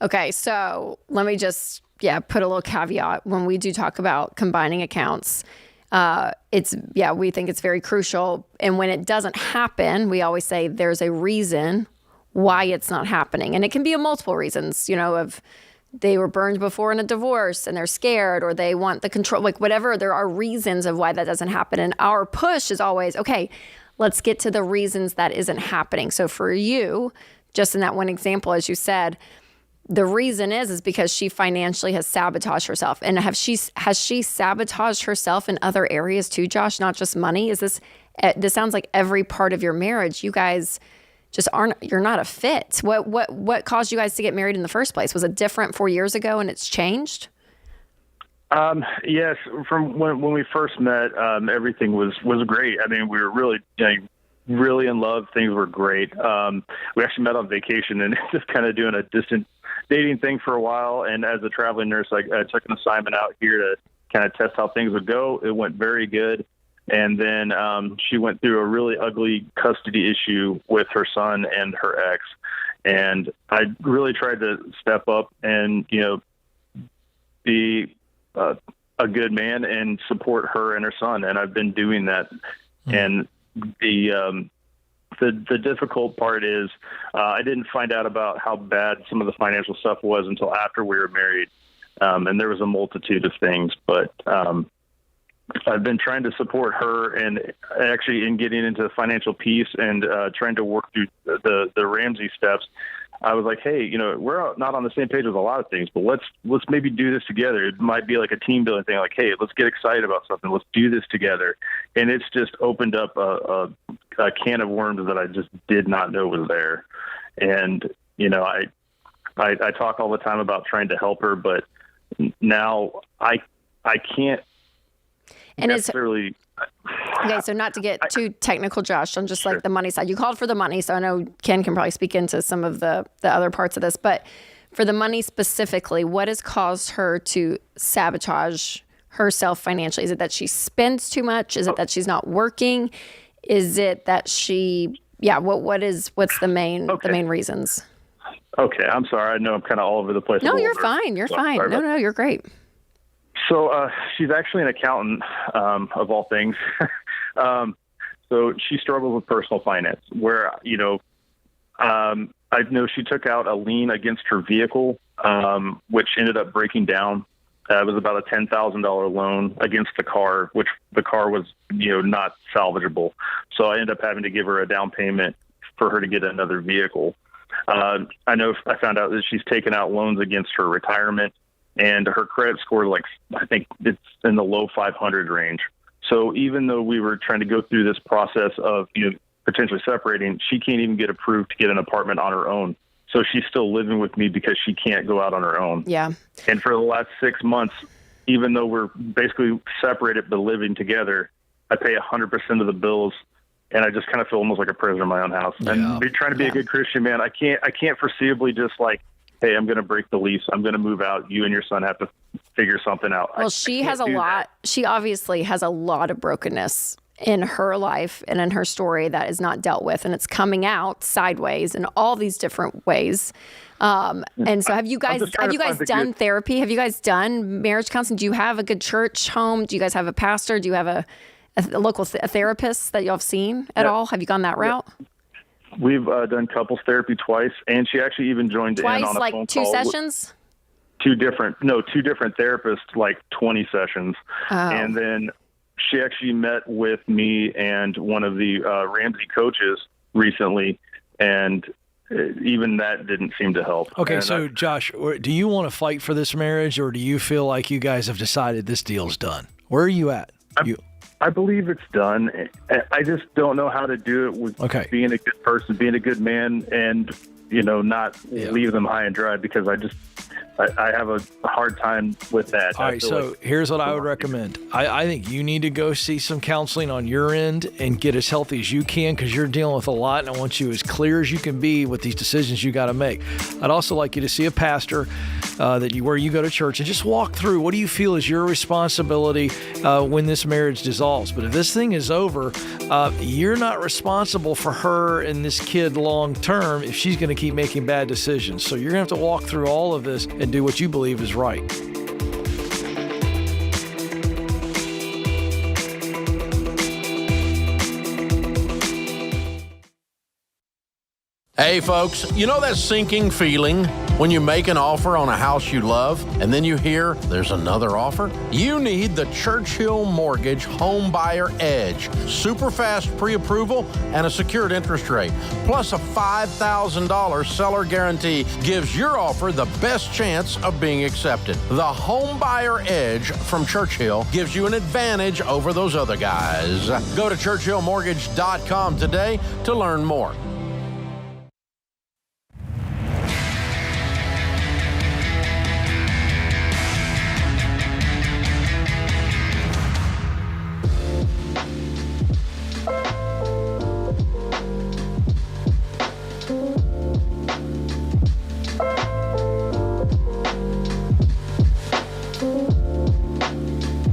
Okay, so let me just put a little caveat when we do talk about combining accounts. We think it's very crucial, and when it doesn't happen, we always say there's a reason why it's not happening, and it can be of multiple reasons. Of they were burned before in a divorce and they're scared, or they want the control, like whatever. There are reasons of why that doesn't happen, and our push is always, okay, let's get to the reasons that isn't happening. So for you, just in that one example, as you said, the reason is because she financially has sabotaged herself. And has she sabotaged herself in other areas too, Josh? Not just money? This sounds like every part of your marriage, you guys just you're not a fit. What caused you guys to get married in the first place? Was it different 4 years ago and it's changed? Yes. From when we first met, everything was great. I mean, we were really in love. Things were great. We actually met on vacation and just kind of doing a distant dating thing for a while. And as a traveling nurse, I took an assignment out here to kind of test how things would go. It went very good. And then she went through a really ugly custody issue with her son and her ex. And I really tried to step up and, be a good man and support her and her son. And I've been doing that. And the difficult part is I didn't find out about how bad some of the financial stuff was until after we were married. And there was a multitude of things, but I've been trying to support her and actually in getting into financial peace and trying to work through the Ramsey steps. I was like, hey, we're not on the same page with a lot of things, but let's maybe do this together. It might be like a team building thing. Like, hey, let's get excited about something. Let's do this together. And it's just opened up a can of worms that I just did not know was there. And, I talk all the time about trying to help her, but now I can't necessarily. Okay, so not to get too technical, Josh, on just like the money side. You called for the money, so I know Ken can probably speak into some of the other parts of this. But for the money specifically, what has caused her to sabotage herself financially? Is it that she spends too much? Is it that she's not working? Is it that she? Yeah, what's the main reasons? Okay, I'm sorry. I know I'm kind of all over the place. No, you're fine. You're fine. No, you're great. So she's actually an accountant, of all things. So she struggles with personal finance where, I know she took out a lien against her vehicle, which ended up breaking down. It was about a $10,000 loan against the car, which the car was, not salvageable. So I ended up having to give her a down payment for her to get another vehicle. I know I found out that she's taken out loans against her retirement. And her credit score, I think it's in the low 500 range. So even though we were trying to go through this process of potentially separating, she can't even get approved to get an apartment on her own. So she's still living with me because she can't go out on her own. Yeah. And for the last 6 months, even though we're basically separated but living together, I pay 100% of the bills. And I just kind of feel almost like a prisoner in my own house. Yeah. And trying to be a good Christian man, I can't foreseeably just hey, I'm going to break the lease. I'm going to move out. You and your son have to figure something out. Well, she has a lot. She obviously has a lot of brokenness in her life and in her story that is not dealt with. And it's coming out sideways in all these different ways. And so have you guys done therapy? Have you guys done marriage counseling? Do you have a good church home? Do you guys have a pastor? Do you have a local therapist that y'all have seen at all? Have you gone that route? We've done couples therapy twice, and she actually even joined in on a phone call. Twice, like 2 sessions? Two different therapists, 20 sessions. Oh. And then she actually met with me and one of the Ramsey coaches recently, and even that didn't seem to help. Okay, and so Josh, do you want to fight for this marriage, or do you feel like you guys have decided this deal's done? Where are you at? I believe it's done. I just don't know how to do it with being a good person, being a good man, and not leave them high and dry, because I have a hard time with that. All right, so here's what I would recommend. I think you need to go see some counseling on your end and get as healthy as you can, because you're dealing with a lot, and I want you as clear as you can be with these decisions you got to make. I'd also like you to see a pastor where you go to church and just walk through what do you feel is your responsibility when this marriage dissolves. But if this thing is over, you're not responsible for her and this kid long term if she's going to keep making bad decisions. So you're going to have to walk through all of this and do what you believe is right. Hey, folks, you know that sinking feeling when you make an offer on a house you love and then you hear there's another offer? You need the Churchill Mortgage Home Buyer Edge. Super fast pre-approval and a secured interest rate, plus a $5,000 seller guarantee gives your offer the best chance of being accepted. The Home Buyer Edge from Churchill gives you an advantage over those other guys. Go to churchillmortgage.com today to learn more.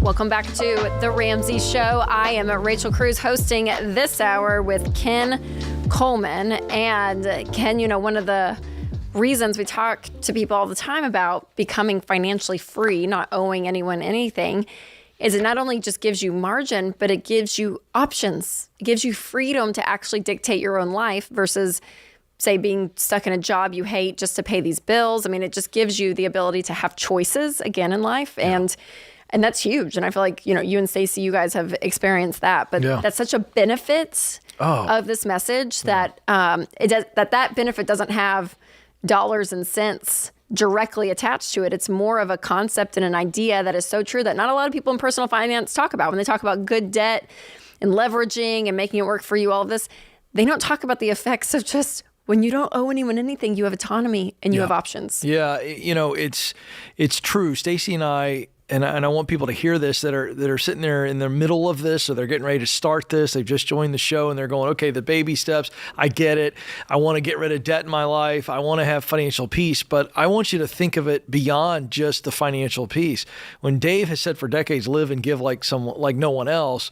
Welcome back to The Ramsey Show. I am Rachel Cruz hosting this hour with Ken Coleman. And Ken, you know, one of the reasons we talk to people all the time about becoming financially free, not owing anyone anything, is it not only just gives you margin, but it gives you options. It gives you freedom to actually dictate your own life versus, say, being stuck in a job you hate just to pay these bills. I mean, it just gives you the ability to have choices again in life. Yeah. And that's huge. And I feel like, you know, you and Stacey, you guys have experienced that. But that's such a benefit of this message that that benefit doesn't have dollars and cents directly attached to it. It's more of a concept and an idea that is so true that not a lot of people in personal finance talk about. When they talk about good debt and leveraging and making it work for you, all of this, they don't talk about the effects of just when you don't owe anyone anything, you have autonomy and you have options. Yeah, you know, it's true. Stacey and I want people to hear this that are sitting there in the middle of this, or they're getting ready to start this. They've just joined the show and they're going, okay, the baby steps. I get it. I want to get rid of debt in my life. I want to have financial peace, but I want you to think of it beyond just the financial peace. When Dave has said for decades, live and give like no one else.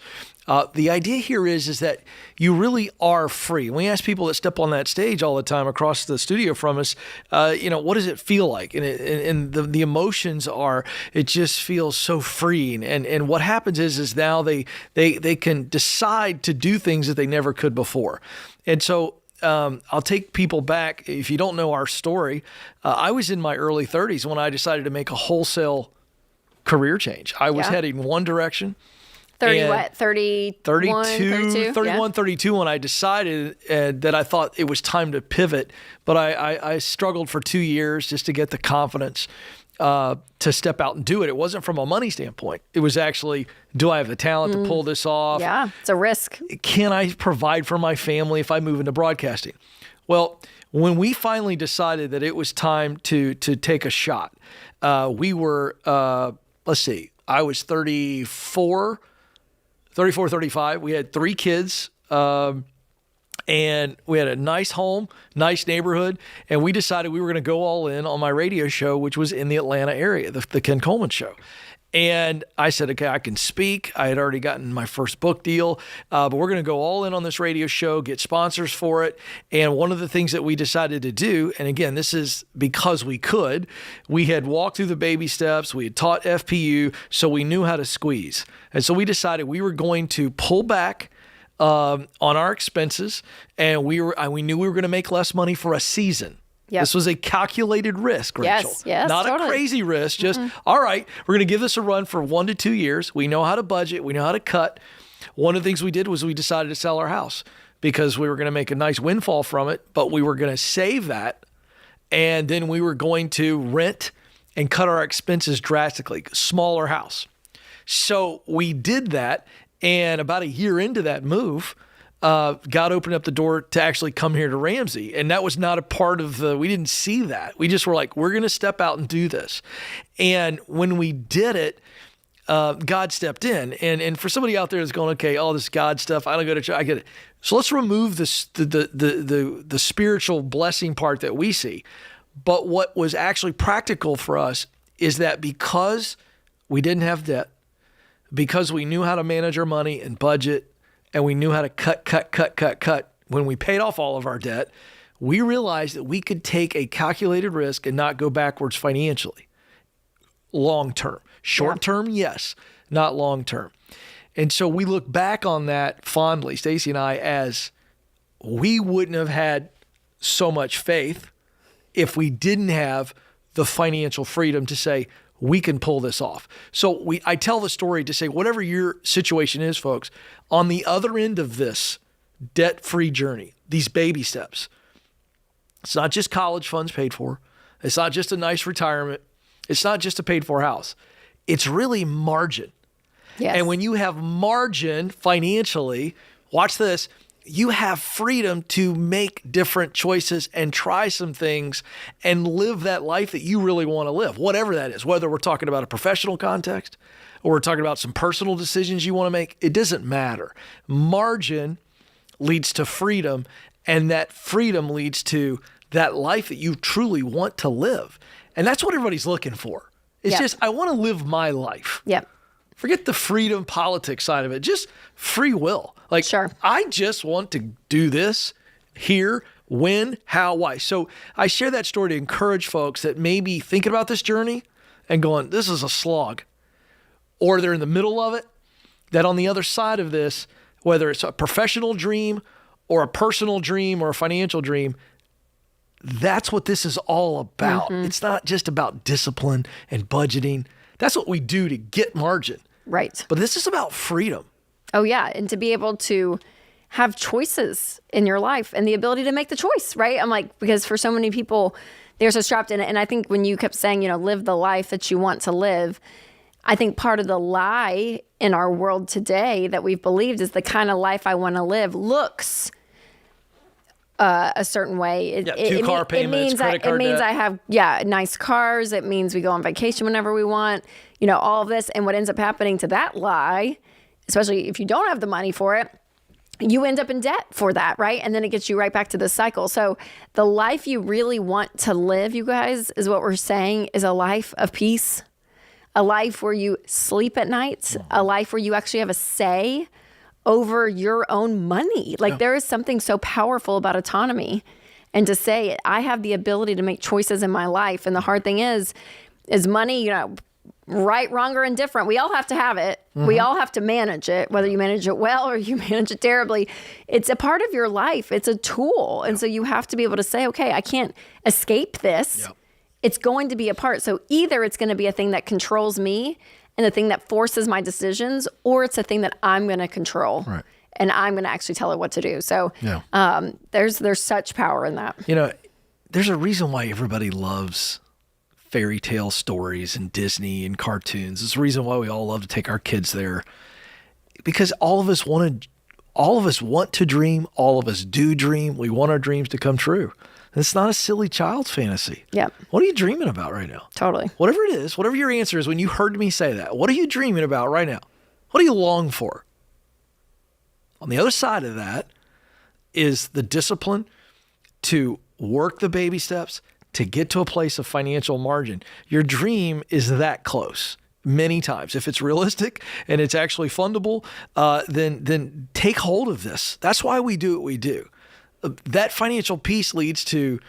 The idea here is that you really are free. When we ask people that step on that stage all the time across the studio from us, what does it feel like? And the emotions are, it just feels so freeing. And what happens is now they can decide to do things that they never could before. And so I'll take people back. If you don't know our story, I was in my early 30s when I decided to make a wholesale career change. I was heading one direction. 32 when I decided that I thought it was time to pivot. But I struggled for 2 years just to get the confidence to step out and do it. It wasn't from a money standpoint. It was actually, do I have the talent to pull this off? Yeah, it's a risk. Can I provide for my family if I move into broadcasting? Well, when we finally decided that it was time to take a shot, we were, I was 34, 35. We had 3 kids, and we had a nice home, nice neighborhood, and we decided we were going to go all in on my radio show, which was in the Atlanta area, the Ken Coleman Show. And I said, okay, I can speak. I had already gotten my first book deal, but we're going to go all in on this radio show, get sponsors for it. And one of the things that we decided to do, and again, this is because we could, we had walked through the baby steps, we had taught FPU, so we knew how to squeeze. And so we decided we were going to pull back on our expenses, and we knew we were going to make less money for a season. Yep. This was a calculated risk, Rachel. Yes, not totally. A crazy risk. Just, all right, we're going to give this a run for 1 to 2 years. We know how to budget. We know how to cut. One of the things we did was we decided to sell our house because we were going to make a nice windfall from it, but we were going to save that, and then we were going to rent and cut our expenses drastically, smaller house. So we did that, and about a year into that move, God opened up the door to actually come here to Ramsey. And that was not a part of we didn't see that. We just were like, we're going to step out and do this. And when we did it, God stepped in. And for somebody out there that's going, okay, all this God stuff, I don't go to church, I get it. So let's remove the spiritual blessing part that we see. But what was actually practical for us is that because we didn't have debt, because we knew how to manage our money and budget, and we knew how to cut. When we paid off all of our debt, we realized that we could take a calculated risk and not go backwards financially. Long term. Short term, yes, not long term. And so we look back on that fondly, Stacy and I, as we wouldn't have had so much faith if we didn't have the financial freedom to say, we can pull this off. So I tell the story to say, whatever your situation is, folks, on the other end of this debt-free journey, these baby steps, it's not just college funds paid for. It's not just a nice retirement. It's not just a paid-for house. It's really margin. Yes. And when you have margin financially, watch this, you have freedom to make different choices and try some things and live that life that you really want to live, whatever that is, whether we're talking about a professional context or we're talking about some personal decisions you want to make, it doesn't matter. Margin leads to freedom, and that freedom leads to that life that you truly want to live. And that's what everybody's looking for. It's just, I want to live my life. Yep. Forget the freedom politics side of it. Just free will. Like, sure. I just want to do this here, when, how, why. So I share that story to encourage folks that may be thinking about this journey and going, this is a slog. Or they're in the middle of it, that on the other side of this, whether it's a professional dream or a personal dream or a financial dream, that's what this is all about. Mm-hmm. It's not just about discipline and budgeting. That's what we do to get margin. Right. But this is about freedom. Oh, yeah. And to be able to have choices in your life and the ability to make the choice, right? I'm like, because for so many people, they're so strapped in it. And I think when you kept saying, live the life that you want to live, I think part of the lie in our world today that we've believed is the kind of life I want to live looks a certain way. It means I have nice cars. It means we go on vacation whenever we want. All of this. And what ends up happening to that lie, especially if you don't have the money for it, you end up in debt for that, right? And then it gets you right back to the cycle. So the life you really want to live, you guys, is what we're saying, is a life of peace, a life where you sleep at night, a life where you actually have a say over your own money. Like there is something so powerful about autonomy, and to say, I have the ability to make choices in my life. And the hard thing is money, right, wrong, or indifferent. We all have to have it. Mm-hmm. We all have to manage it, whether you manage it well or you manage it terribly. It's a part of your life. It's a tool. And so you have to be able to say, okay, I can't escape this. Yep. It's going to be a part. So either it's going to be a thing that controls me and the thing that forces my decisions, or it's a thing that I'm going to control. Right. And I'm going to actually tell it what to do. So there's such power in that. There's a reason why everybody loves fairy tale stories and Disney and cartoons. There's a reason why we all love to take our kids there, because all of us want to dream. All of us do dream. We want our dreams to come true. It's not a silly child's fantasy. Yeah. What are you dreaming about right now? Totally. Whatever it is, whatever your answer is when you heard me say that, what are you dreaming about right now? What do you long for? On the other side of that is the discipline to work the baby steps to get to a place of financial margin. Your dream is that close many times. If it's realistic and it's actually fundable, then take hold of this. That's why we do what we do. That financial piece leads to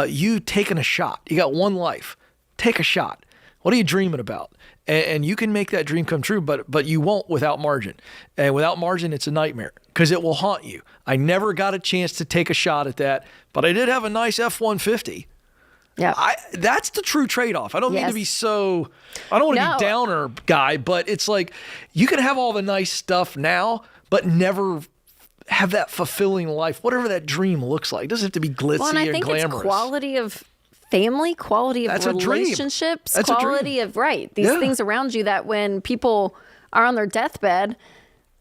you taking a shot. You got one life. Take a shot. What are you dreaming about? And you can make that dream come true, but you won't without margin. And without margin, it's a nightmare because it will haunt you. I never got a chance to take a shot at that, but I did have a nice F-150. Yeah, that's the true trade-off. I don't mean to be so, I don't want to be downer guy, but it's like you can have all the nice stuff now, but never have that fulfilling life, whatever that dream looks like. It doesn't have to be glitzy and glamorous. I think it's quality of family, quality of relationships, quality of, these things around you that when people are on their deathbed,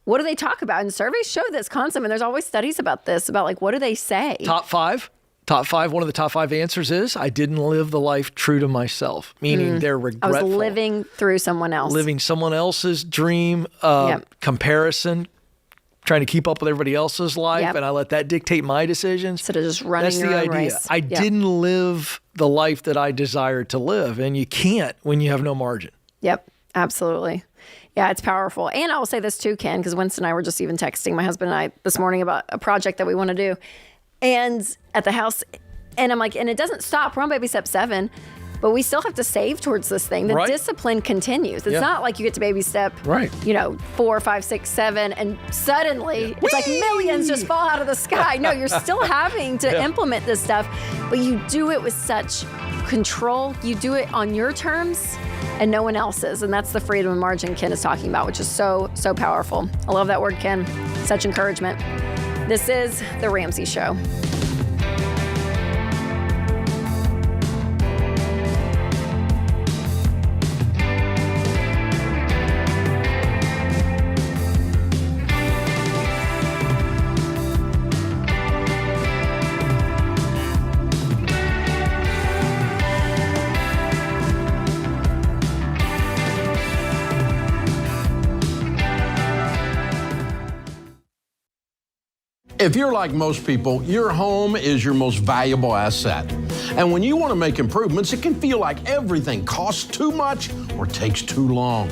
what do they talk about? And surveys show this concept, and there's always studies about this, about like, what do they say? Top five, one of the top 5 answers is, I didn't live the life true to myself, meaning they're regretful. I was living through someone else. Living someone else's dream, comparison, trying to keep up with everybody else's life, and I let that dictate my decisions. Instead of just running your own race. I didn't live the life that I desired to live, and you can't when you have no margin. Yep, absolutely. Yeah, it's powerful. And I will say this too, Ken, because Winston and I were just even texting, my husband and I, this morning about a project that we want to do. And at the house, and I'm like, and it doesn't stop. We're on baby step 7, but we still have to save towards this thing. The discipline continues. It's not like you get to baby step, 4, 5, 6, 7, and suddenly it's like millions just fall out of the sky. No, you're still having to implement this stuff, but you do it with such control. You do it on your terms and no one else's. And that's the freedom and margin Ken is talking about, which is so, so powerful. I love that word, Ken. Such encouragement. This is The Ramsey Show. If you're like most people, your home is your most valuable asset. And when you want to make improvements, it can feel like everything costs too much or takes too long.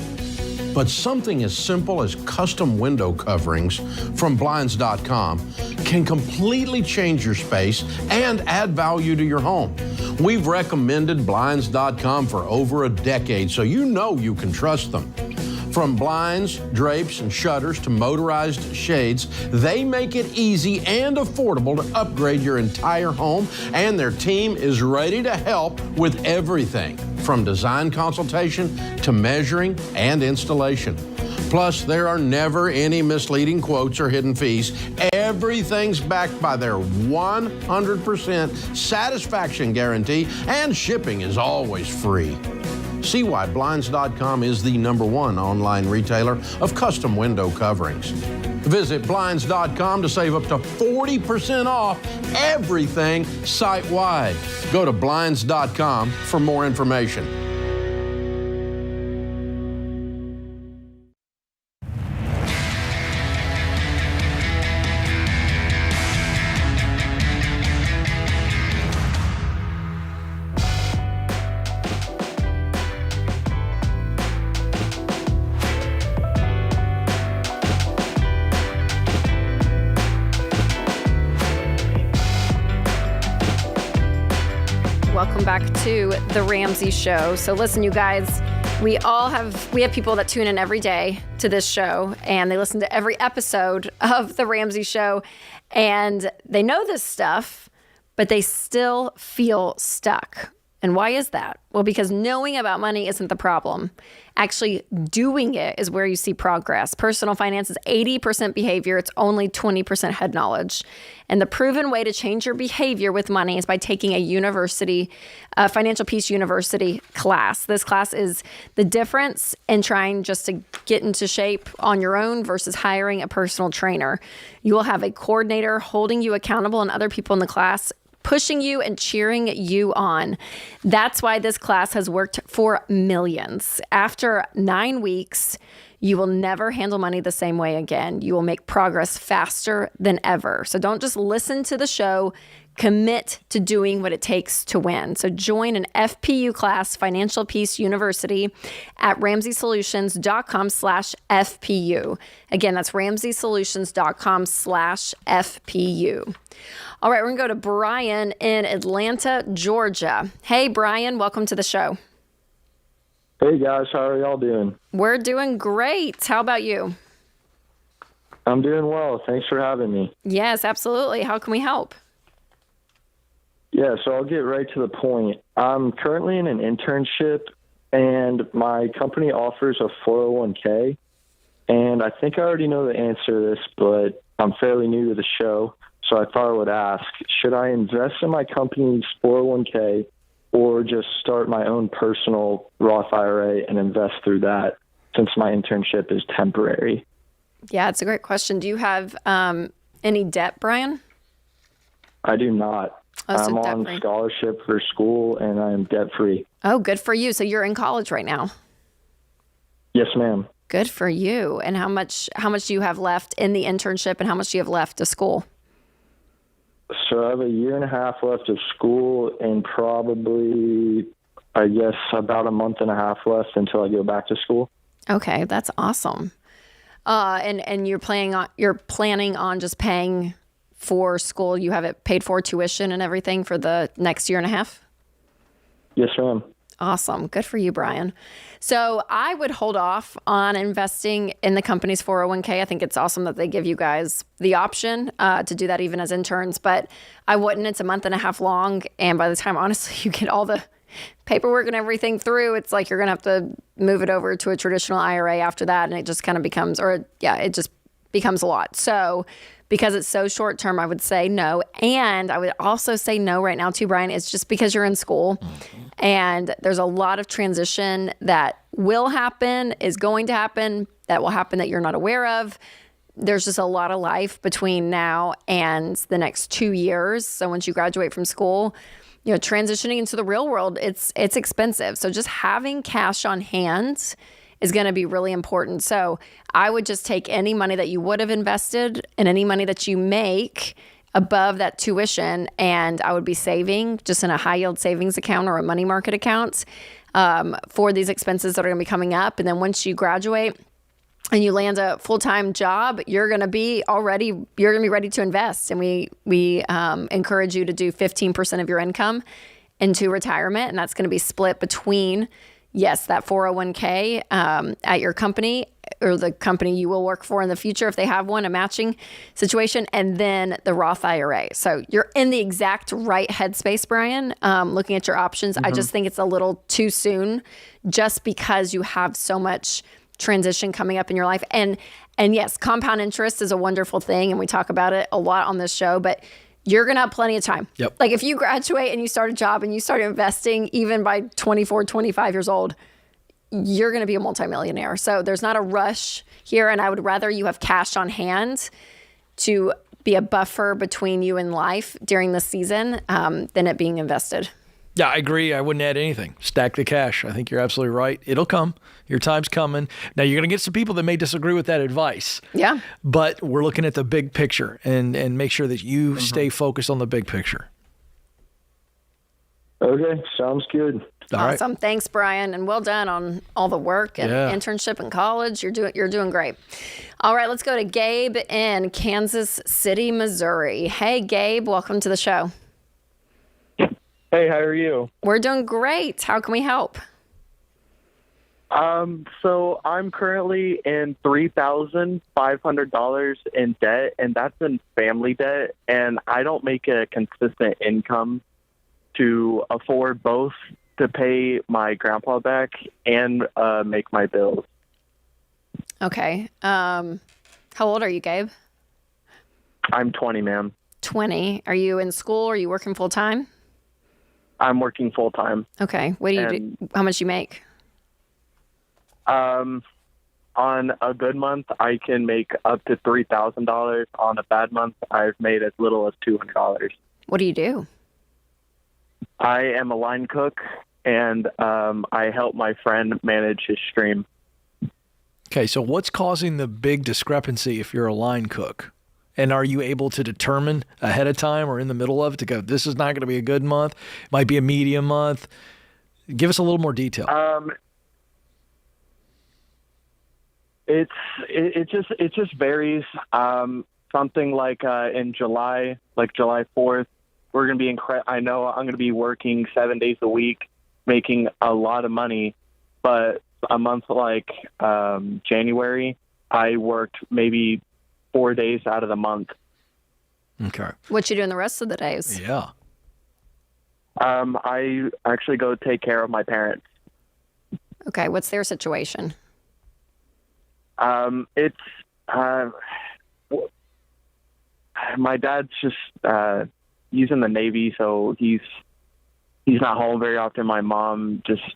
But something as simple as custom window coverings from Blinds.com can completely change your space and add value to your home. We've recommended Blinds.com for over a decade, so you know you can trust them. From blinds, drapes, and shutters to motorized shades, they make it easy and affordable to upgrade your entire home, and their team is ready to help with everything from design consultation to measuring and installation. Plus, there are never any misleading quotes or hidden fees. Everything's backed by their 100% satisfaction guarantee, and shipping is always free. See why Blinds.com is the #1 online retailer of custom window coverings. Visit Blinds.com to save up to 40% off everything site-wide. Go to Blinds.com for more information. Welcome back to The Ramsey Show. So listen, you guys, we have people that tune in every day to this show, and they listen to every episode of The Ramsey Show, and they know this stuff, but they still feel stuck. And why is that? Well, because knowing about money isn't the problem. Actually doing it is where you see progress. Personal finance is 80% behavior. It's only 20% head knowledge. And the proven way to change your behavior with money is by taking a Financial Peace University class. This class is the difference in trying just to get into shape on your own versus hiring a personal trainer. You will have a coordinator holding you accountable and other people in the class pushing you and cheering you on. That's why this class has worked for millions. After 9 weeks, you will never handle money the same way again. You will make progress faster than ever. So don't just listen to the show. Commit to doing what it takes to win. So join an FPU class, Financial Peace University, at RamseySolutions.com/FPU. Again, that's RamseySolutions.com/FPU. All right, we're going to go to Brian in Atlanta, Georgia. Hey, Brian, welcome to the show. Hey, guys. How are y'all doing? We're doing great. How about you? I'm doing well. Thanks for having me. Yes, absolutely. How can we help? Yeah, so I'll get right to the point. I'm currently in an internship, and my company offers a 401k, and I think I already know the answer to this, but I'm fairly new to the show, so I thought I would ask, should I invest in my company's 401k or just start my own personal Roth IRA and invest through that since my internship is temporary? Yeah, it's a great question. Do you have any debt, Brian? I do not. Oh, so I'm on debt-free. scholarship for school, and I am debt-free. Oh, good for you. So you're in college right now. Yes, ma'am. Good for you. And how much do you have left in the internship, and how much do you have left to school? So I have a year and a half left of school and probably, I guess, about a month and a half left until I go back to school. Okay, that's awesome. And you're planning on just paying for school. You have it paid for, tuition and everything for the next year and a half? Yes, ma'am. Awesome. Good for you, Brian. So I would hold off on investing in the company's 401k. I think it's awesome that they give you guys the option to do that even as interns, but I wouldn't. It's a month and a half long. And by the time, honestly, you get all the paperwork and everything through, it's like you're going to have to move it over to a traditional IRA after that. And it just kind of becomes, it just becomes a lot. So because it's so short term, I would say no. And I would also say no right now too, Brian. It's just because you're in school and there's a lot of transition that will happen, is going to happen, that will happen that you're not aware of. There's just a lot of life between now and the next 2 years. So once you graduate from school, transitioning into the real world, it's expensive. So just having cash on hand is going to be really important. So I would just take any money that you would have invested and any money that you make above that tuition, and I would be saving just in a high yield savings account or a money market account for these expenses that are going to be coming up. And then once you graduate and you land a full-time job, you're going to be ready to invest. And we encourage you to do 15% of your income into retirement, and that's going to be split between, yes, that 401k at your company or the company you will work for in the future if they have one, a matching situation, and then the Roth IRA. So you're in the exact right headspace, Brian, looking at your options. I just think it's a little too soon just because you have so much transition coming up in your life. And yes, compound interest is a wonderful thing, and we talk about it a lot on this show, but you're going to have plenty of time. Yep. Like if you graduate and you start a job and you start investing even by 24, 25 years old, you're going to be a multimillionaire. So there's not a rush here. And I would rather you have cash on hand to be a buffer between you and life during the season than it being invested. Yeah, I agree. I wouldn't add anything. Stack the cash. I think you're absolutely right. It'll come. Your time's coming. Now, you're going to get some people that may disagree with that advice. Yeah. But we're looking at the big picture and make sure that you stay focused on the big picture. Okay, sounds good. Awesome. Thanks, Brian. And well done on all the work and internship in college. You're doing great. All right, let's go to Gabe in Kansas City, Missouri. Hey, Gabe, welcome to the show. Hey, how are you? We're doing great. How can we help? So I'm currently in $3,500 in debt, and that's in family debt, and I don't make a consistent income to afford both to pay my grandpa back and make my bills. Okay. How old are you, Gabe? I'm 20, ma'am. 20. Are you in school? Are you working full time? I'm working full time. Okay. What do you do? How much do you make? On a good month, I can make up to $3,000. On a bad month, I've made as little as $200. What do you do? I am a line cook, and I help my friend manage his stream. Okay, so what's causing the big discrepancy if you're a line cook? And are you able to determine ahead of time or in the middle of it to go, this is not going to be a good month, might be a medium month? Give us a little more detail. It just varies. Something like in July, like July 4th, we're going to be I know I'm going to be working 7 days a week, making a lot of money. But a month like January, I worked maybe 4 days out of the month. Okay. What you doing the rest of the days? Yeah. I actually go take care of my parents. Okay. What's their situation? It's my dad's just he's in the Navy, so he's not home very often. My mom just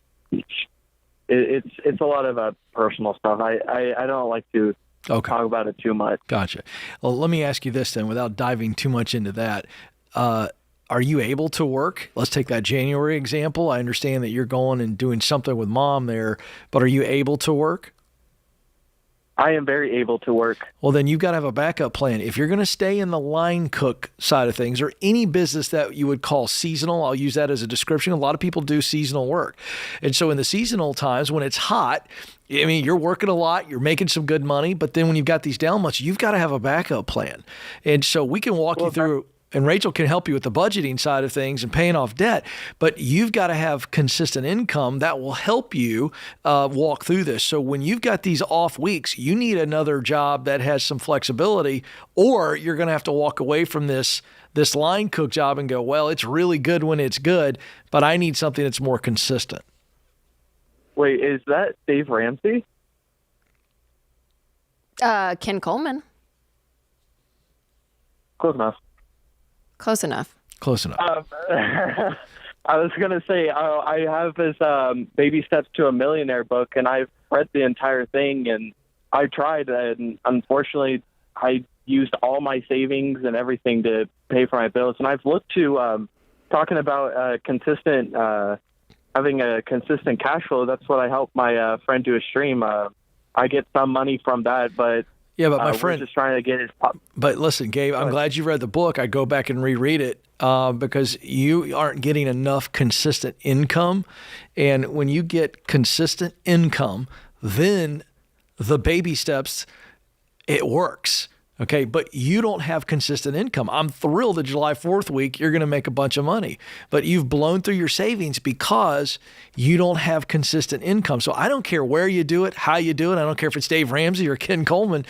it's a lot of personal stuff. I don't like to talk about it too much. Gotcha. Well, let me ask you this then, without diving too much into that. Are you able to work? Let's take that January example. I understand that you're going and doing something with mom there, but are you able to work? I am very able to work. Well, then you've got to have a backup plan. If you're going to stay in the line cook side of things or any business that you would call seasonal, I'll use that as a description. A lot of people do seasonal work. And so in the seasonal times when it's hot, I mean, you're working a lot, you're making some good money, but then when you've got these down months, you've got to have a backup plan. And so we can walk you through, and Rachel can help you with the budgeting side of things and paying off debt, but you've got to have consistent income that will help you walk through this. So when you've got these off weeks, you need another job that has some flexibility, or you're going to have to walk away from this line cook job and go, well, it's really good when it's good, but I need something that's more consistent. Wait, is that Dave Ramsey? Ken Coleman. Close enough. Close enough. Close enough. I was going to say, I have this Baby Steps to a Millionaire book, and I've read the entire thing, and I tried, and unfortunately, I used all my savings and everything to pay for my bills. And I've looked to talking about having a consistent cash flow. That's what I helped my friend do a stream. I get some money from that, but yeah, but my friend, we're just trying to get his. But listen, Gabe, I'm glad you read the book. I go back and reread it because you aren't getting enough consistent income, and when you get consistent income, then the baby steps, it works. Okay, but you don't have consistent income. I'm thrilled that July 4th week, you're going to make a bunch of money, but you've blown through your savings because you don't have consistent income. So I don't care where you do it, how you do it. I don't care if it's Dave Ramsey or Ken Coleman.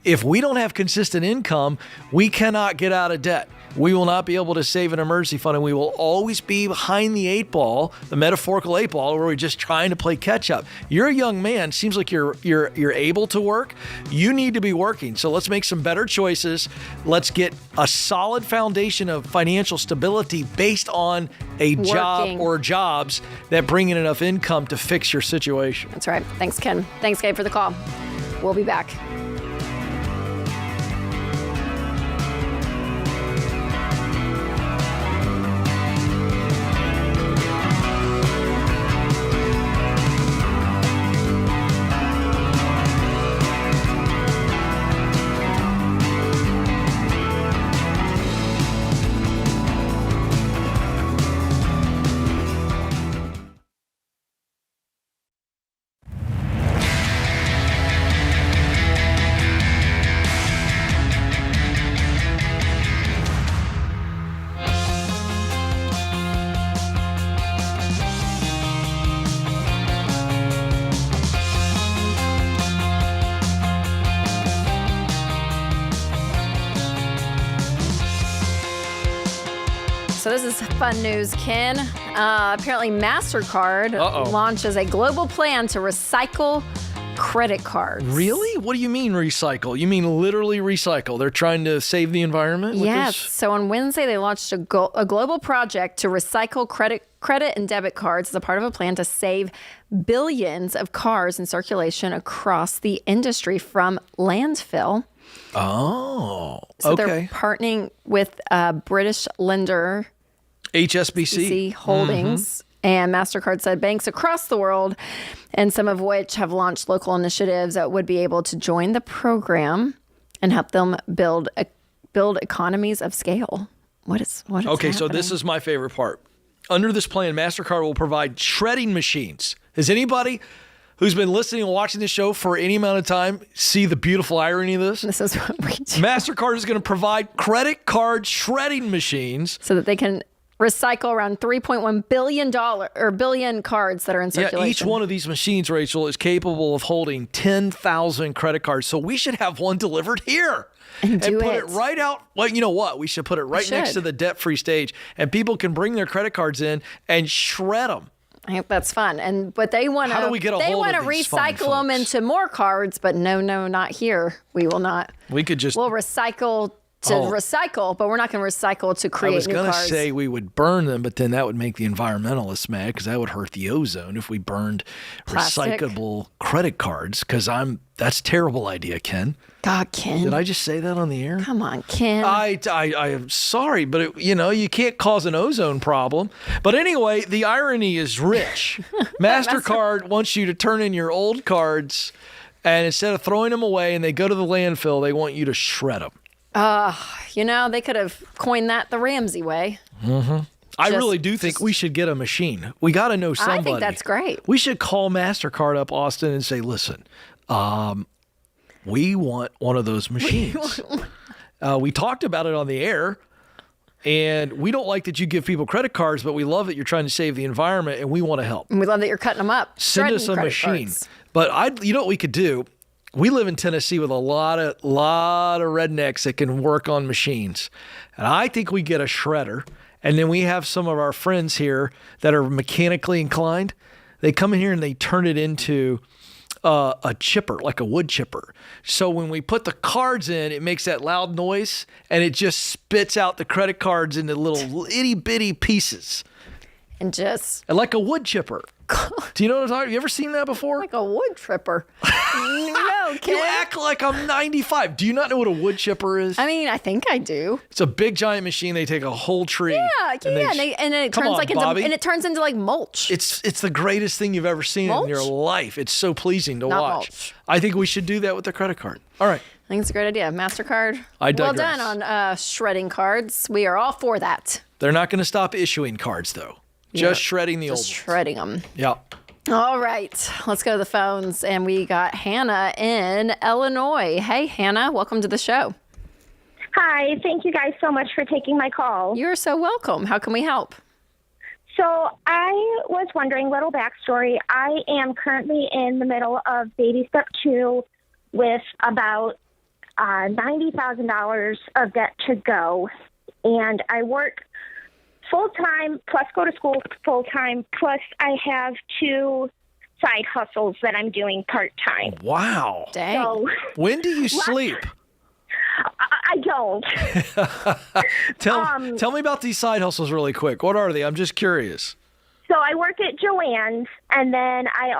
If we don't have consistent income, we cannot get out of debt. We will not be able to save an emergency fund, and we will always be behind the 8 ball, the metaphorical 8 ball, where we're just trying to play catch up. You're a young man. Seems like you're able to work. You need to be working. So let's make some better choices. Let's get a solid foundation of financial stability based on a job or jobs that bring in enough income to fix your situation. That's right. Thanks, Ken. Thanks, Gabe, for the call. We'll be back. So this is fun news, Ken. Apparently MasterCard launches a global plan to recycle credit cards. Really? What do you mean recycle? You mean literally recycle? They're trying to save the environment with yes. this? So on Wednesday, they launched a global project to recycle credit and debit cards as a part of a plan to save billions of cars in circulation across the industry from landfill. Oh, so okay. They're partnering with British lender HSBC Holdings, and MasterCard said banks across the world, and some of which have launched local initiatives that would be able to join the program and help them build economies of scale. What is okay, happening? So this is my favorite part. Under this plan, MasterCard will provide shredding machines. Has anybody who's been listening and watching this show for any amount of time see the beautiful irony of this? This is what we do. MasterCard is going to provide credit card shredding machines so that they can recycle around $3.1 billion cards that are in circulation. Yeah, each one of these machines, Rachel, is capable of holding 10,000 credit cards. So we should have one delivered here. And put it right out. Well, you know what? We should put it right next to the debt-free stage, and people can bring their credit cards in and shred them. I think that's fun. But they want to recycle them into more cards, but no, not here. We will not. We could just. We'll recycle to recycle, but we're not going to recycle to create new cars. I was going to say we would burn them, but then that would make the environmentalists mad because that would hurt the ozone if we burned Plastic. recyclable credit cards. Because that's a terrible idea, Ken. God, Ken. Did I just say that on the air? Come on, Ken. I am sorry, but you can't cause an ozone problem. But anyway, the irony is rich. MasterCard wants you to turn in your old cards, and instead of throwing them away and they go to the landfill, they want you to shred them. They could have coined that the Ramsey way. Mm-hmm. I really do think we should get a machine. We got to know somebody. I think that's great. We should call MasterCard up, Austin, and say, listen, we want one of those machines. We talked about it on the air, and we don't like that you give people credit cards, but we love that you're trying to save the environment, and we want to help. And we love that you're cutting them up. Send us a machine. Cards. But you know what we could do? We live in Tennessee with a lot of rednecks that can work on machines. And I think we get a shredder, and then we have some of our friends here that are mechanically inclined. They come in here and they turn it into a chipper, like a wood chipper. So when we put the cards in, it makes that loud noise, and it just spits out the credit cards into little itty-bitty pieces. And like a wood chipper. Do you know what I'm talking about? Have you ever seen that before? Like a wood chipper. No, Ken. You act like I'm 95. Do you not know what a wood chipper is? I mean, I think I do. It's a big giant machine. They take a whole tree. Yeah, and it turns into like mulch. It's the greatest thing you've ever seen in your life. It's so pleasing to watch. Mulch. I think we should do that with the credit card. All right. I think it's a great idea. MasterCard. I digress. Well done on shredding cards. We are all for that. They're not going to stop issuing cards, though. Just shredding the old ones. Just shredding them. Yeah. All right. Let's go to the phones. And we got Hannah in Illinois. Hey, Hannah. Welcome to the show. Hi. Thank you guys so much for taking my call. You're so welcome. How can we help? So I was wondering, little backstory. I am currently in the middle of baby step 2 with about $90,000 of debt to go. And I work full-time, plus go to school full-time, plus I have 2 side hustles that I'm doing part-time. Wow. Dang. So, when do you sleep? I don't. Tell me about these side hustles really quick. What are they? I'm just curious. So I work at Joann's, and then I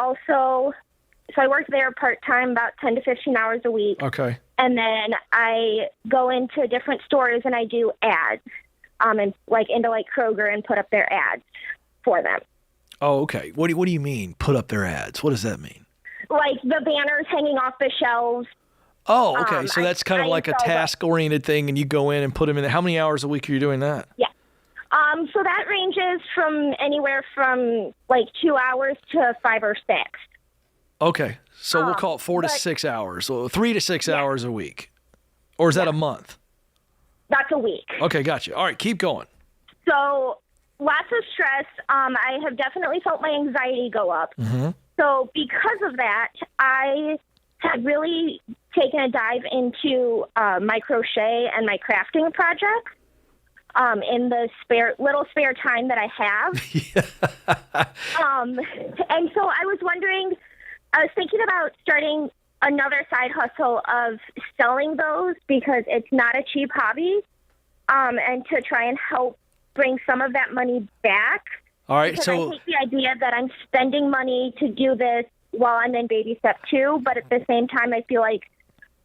work there part-time, about 10 to 15 hours a week. Okay. And then I go into different stores and I do ads. And into Kroger and put up their ads for them. Oh, okay. What do you mean, put up their ads? What does that mean? Like the banners hanging off the shelves. Oh, okay. So that's kind of like a task-oriented thing, and you go in and put them in there. How many hours a week are you doing that? Yeah. So that ranges from anywhere from 2 hours to 5 or 6. Okay. So we'll call it 4 to 6 hours. So 3 to 6 hours a week. Or is that a month? That's a week. Okay, gotcha. All right, keep going. So lots of stress. I have definitely felt my anxiety go up. Mm-hmm. So because of that, I have really taken a dive into my crochet and my crafting projects in the little spare time that I have. And so I was wondering, I was thinking about starting another side hustle of selling those because it's not a cheap hobby, and to try and help bring some of that money back. All right, because so I hate the idea that I'm spending money to do this while I'm in baby step 2, but at the same time, I feel like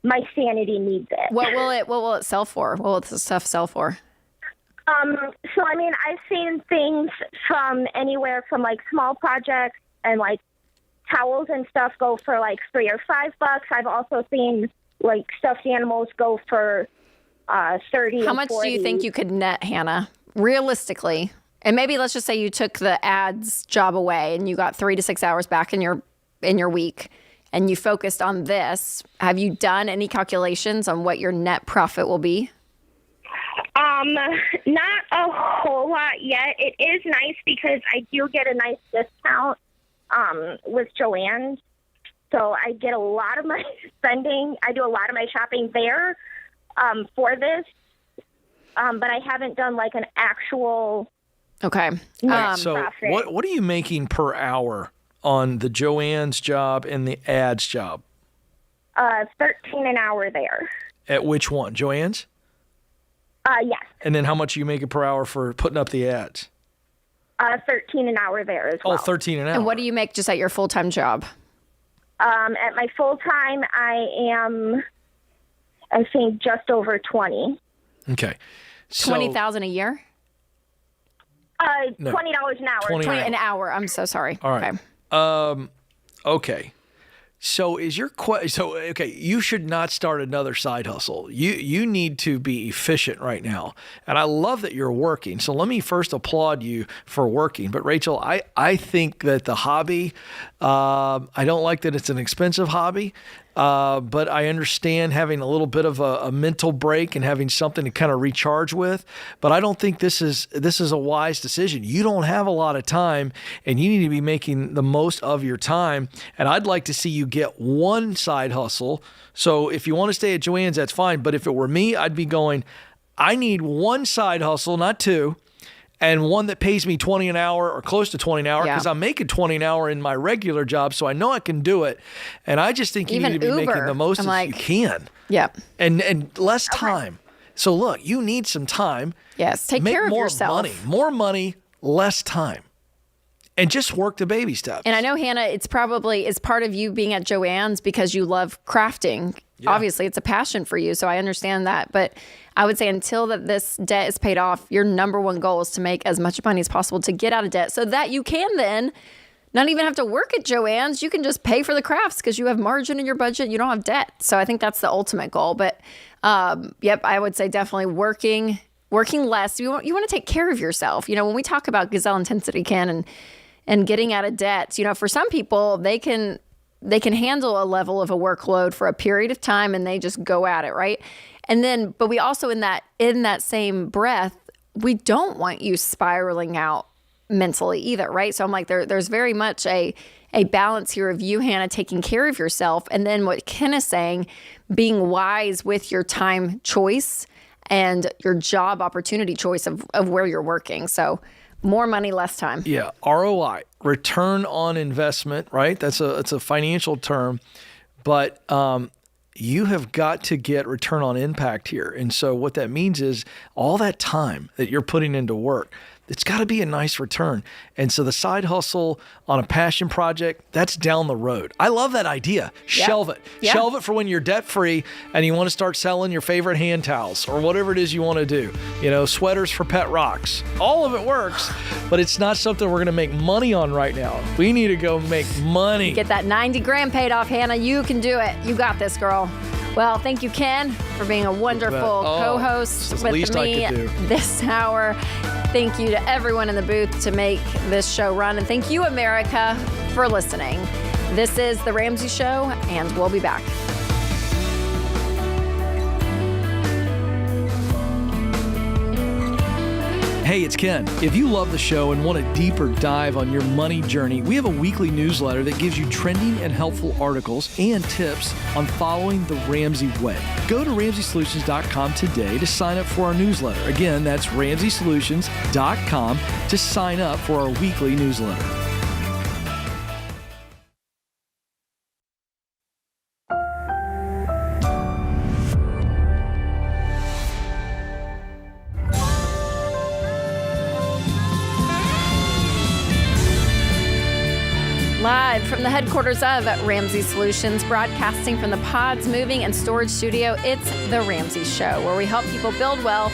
my sanity needs it. What will it sell for? What will the stuff sell for? So I mean, I've seen things from anywhere from small projects and towels and stuff go for $3 or $5. I've also seen stuffed animals go for 30. How much do you think you could net, Hannah, realistically? And maybe let's just say you took the ads job away and you got 3 to 6 hours back in your week, and you focused on this. Have you done any calculations on what your net profit will be? Not a whole lot yet. It is nice because I do get a nice discount with Joann's. So I get a lot of my spending. I do a lot of my shopping there for this. But I haven't done an actual okay. So profit. what are you making per hour on the Joann's job and the ads job? 13 an hour there. At which one? Joann's? Yes. And then how much are you making per hour for putting up the ads? 13 an hour there as well. Oh, 13 an hour. And what do you make just at your full-time job? At my full-time, I am, I think, just over 20. Okay. So, $20,000 a year? $20 an hour. 20 an hour. I'm so sorry. All right. Okay. Okay. So is your okay, you should not start another side hustle. You need to be efficient right now. And I love that you're working. So let me first applaud you for working. But Rachel, I think that the hobby, I don't like that it's an expensive hobby. But I understand having a little bit of a mental break and having something to kind of recharge with. But I don't think this is a wise decision. You don't have a lot of time, and you need to be making the most of your time. And I'd like to see you get one side hustle. So if you want to stay at Joann's, that's fine. But if it were me, I'd be going, I need one side hustle, not two. And one that pays me 20 an hour or close to 20 an hour because I'm making 20 an hour in my regular job, so I know I can do it. And I just think you need to be making the most as you can. Yep. And less time. So look, you need some time. Yes, take care of yourself. More money, less time. And just work the baby steps. And I know, Hannah, it's part of you being at Joann's because you love crafting. Yeah. Obviously, it's a passion for you, so I understand that. But I would say until this debt is paid off, your number one goal is to make as much money as possible to get out of debt so that you can then not even have to work at Joann's. You can just pay for the crafts because you have margin in your budget. You don't have debt. So I think that's the ultimate goal. But I would say definitely working less. You want to take care of yourself. You know, when we talk about gazelle intensity, Ken, and getting out of debt, you know, for some people, they can handle a level of a workload for a period of time and they just go at it, right? And then, but we also in that same breath, we don't want you spiraling out mentally either, right? So I'm like, there's very much a balance here of you, Hannah, taking care of yourself. And then what Ken is saying, being wise with your time choice and your job opportunity choice of where you're working. So more money, less time. Yeah. ROI, return on investment, right? It's a financial term, but you have got to get return on impact here. And so what that means is all that time that you're putting into work, it's got to be a nice return. And so the side hustle on a passion project, that's down the road. I love that idea. Shelve it. Yeah. Shelve it for when you're debt free and you want to start selling your favorite hand towels or whatever it is you want to do. You know, sweaters for pet rocks. All of it works, but it's not something we're going to make money on right now. We need to go make money. Get that $90,000 paid off, Hannah. You can do it. You got this, girl. Well, thank you, Ken, for being a wonderful co-host with me this hour. Thank you to everyone in the booth to make this show run. And thank you, America, for listening. This is The Ramsey Show, and we'll be back. Hey, it's Ken. If you love the show and want a deeper dive on your money journey, we have a weekly newsletter that gives you trending and helpful articles and tips on following the Ramsey way. Go to RamseySolutions.com today to sign up for our newsletter. Again, that's RamseySolutions.com to sign up for our weekly newsletter. Live from the headquarters of Ramsey Solutions, broadcasting from the Pods Moving and Storage Studio, it's The Ramsey Show, where we help people build wealth,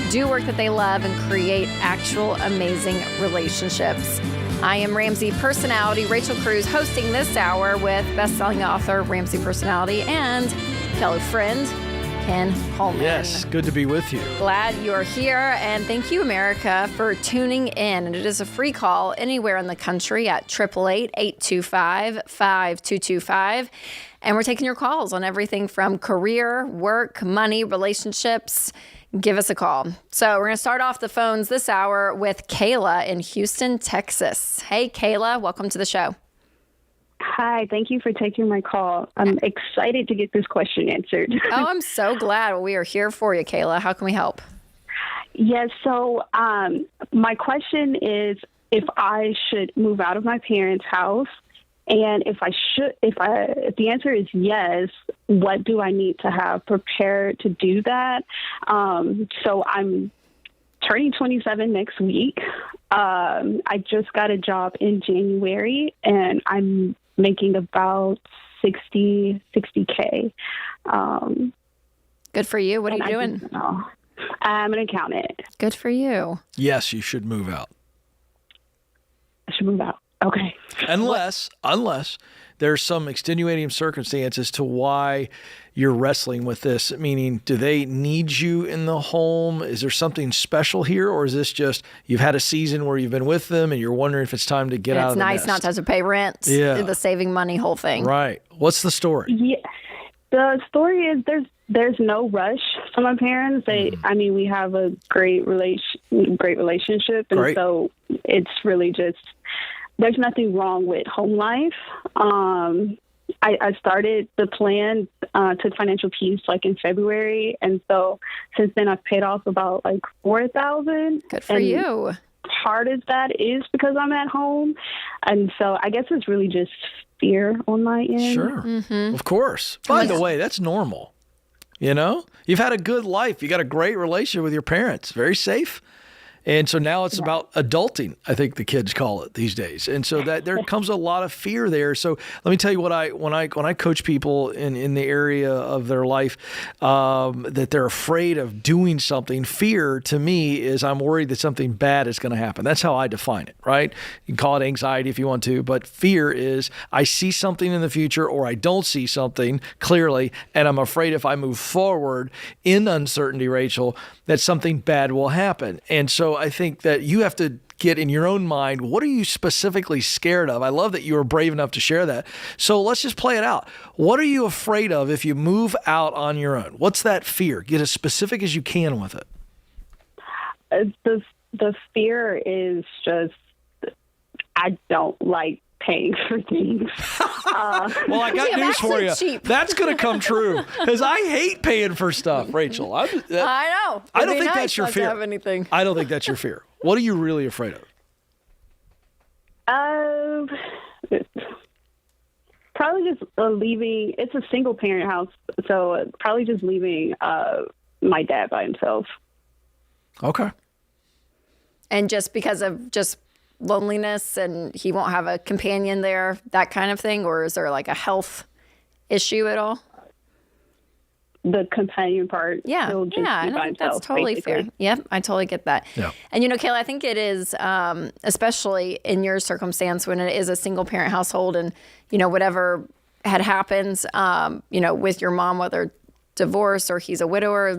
do work that they love, and create actual amazing relationships. I am Ramsey personality Rachel Cruz, hosting this hour with best-selling author, Ramsey personality, and fellow friend, Ken Holman. Yes, good to be with you. Glad you're here, and thank you, America, for tuning in. And it is a free call anywhere in the country at 888-825-5225. And we're taking your calls on everything from career, work, money, relationships. Give us a call. So we're going to start off the phones this hour with Kayla in Houston, Texas. Hey, Kayla, welcome to the show. Hi, thank you for taking my call. I'm excited to get this question answered. Oh, I'm so glad. Well, we are here for you, Kayla. How can we help? Yes, so my question is if I should move out of my parents' house And if the answer is yes, what do I need to have prepared to do that? So I'm turning 27 next week. I just got a job in January, and I'm making about 60K. Good for you. What are you doing? I'm an accountant. Good for you. Yes, you should move out. I should move out. Okay. Unless there's some extenuating circumstances to why you're wrestling with this. Meaning, do they need you in the home? Is there something special here? Or is this just you've had a season where you've been with them and you're wondering if it's time to get out of the nest? It's nice not to have to pay rent. Yeah. The saving money whole thing. Right. What's the story? Yeah. The story is there's no rush from my parents. We have a great relationship. And so it's really just, there's nothing wrong with home life. I started the plan, took financial peace like in February. And so since then I've paid off about like $4,000. Good for you. Part of that is because I'm at home. And so I guess it's really just fear on my end. Sure. Mm-hmm. Of course. By the way, that's normal. You know, you've had a good life. You got a great relationship with your parents. Very safe. And so now it's about adulting, I think the kids call it these days. And so that there comes a lot of fear there. So let me tell you what when I coach people in the area of their life that they're afraid of doing something, fear to me is I'm worried that something bad is going to happen. That's how I define it, right? You can call it anxiety if you want to, but fear is I see something in the future or I don't see something clearly, and I'm afraid if I move forward in uncertainty, Rachel, that something bad will happen. And so I think that you have to get in your own mind, what are you specifically scared of? I love that you were brave enough to share that. So let's just play it out. What are you afraid of if you move out on your own? What's that fear? Get as specific as you can with it. The fear is just, I don't like paying for things. Well, I got news for you. Cheap. That's going to come true because I hate paying for stuff, Rachel. I know. I don't think that's your fear. Have anything. I don't think that's your fear. What are you really afraid of? Probably just leaving. It's a single parent house, so probably just leaving my dad by himself. Okay. And just because of just loneliness and he won't have a companion there, that kind of thing? Or is there like a health issue at all? The companion part. Yeah. I think that's totally fair. Yep. I totally get that. Yeah. And Kayla, I think it is, especially in your circumstance when it is a single parent household and, whatever had happened, with your mom, whether divorce or he's a widower,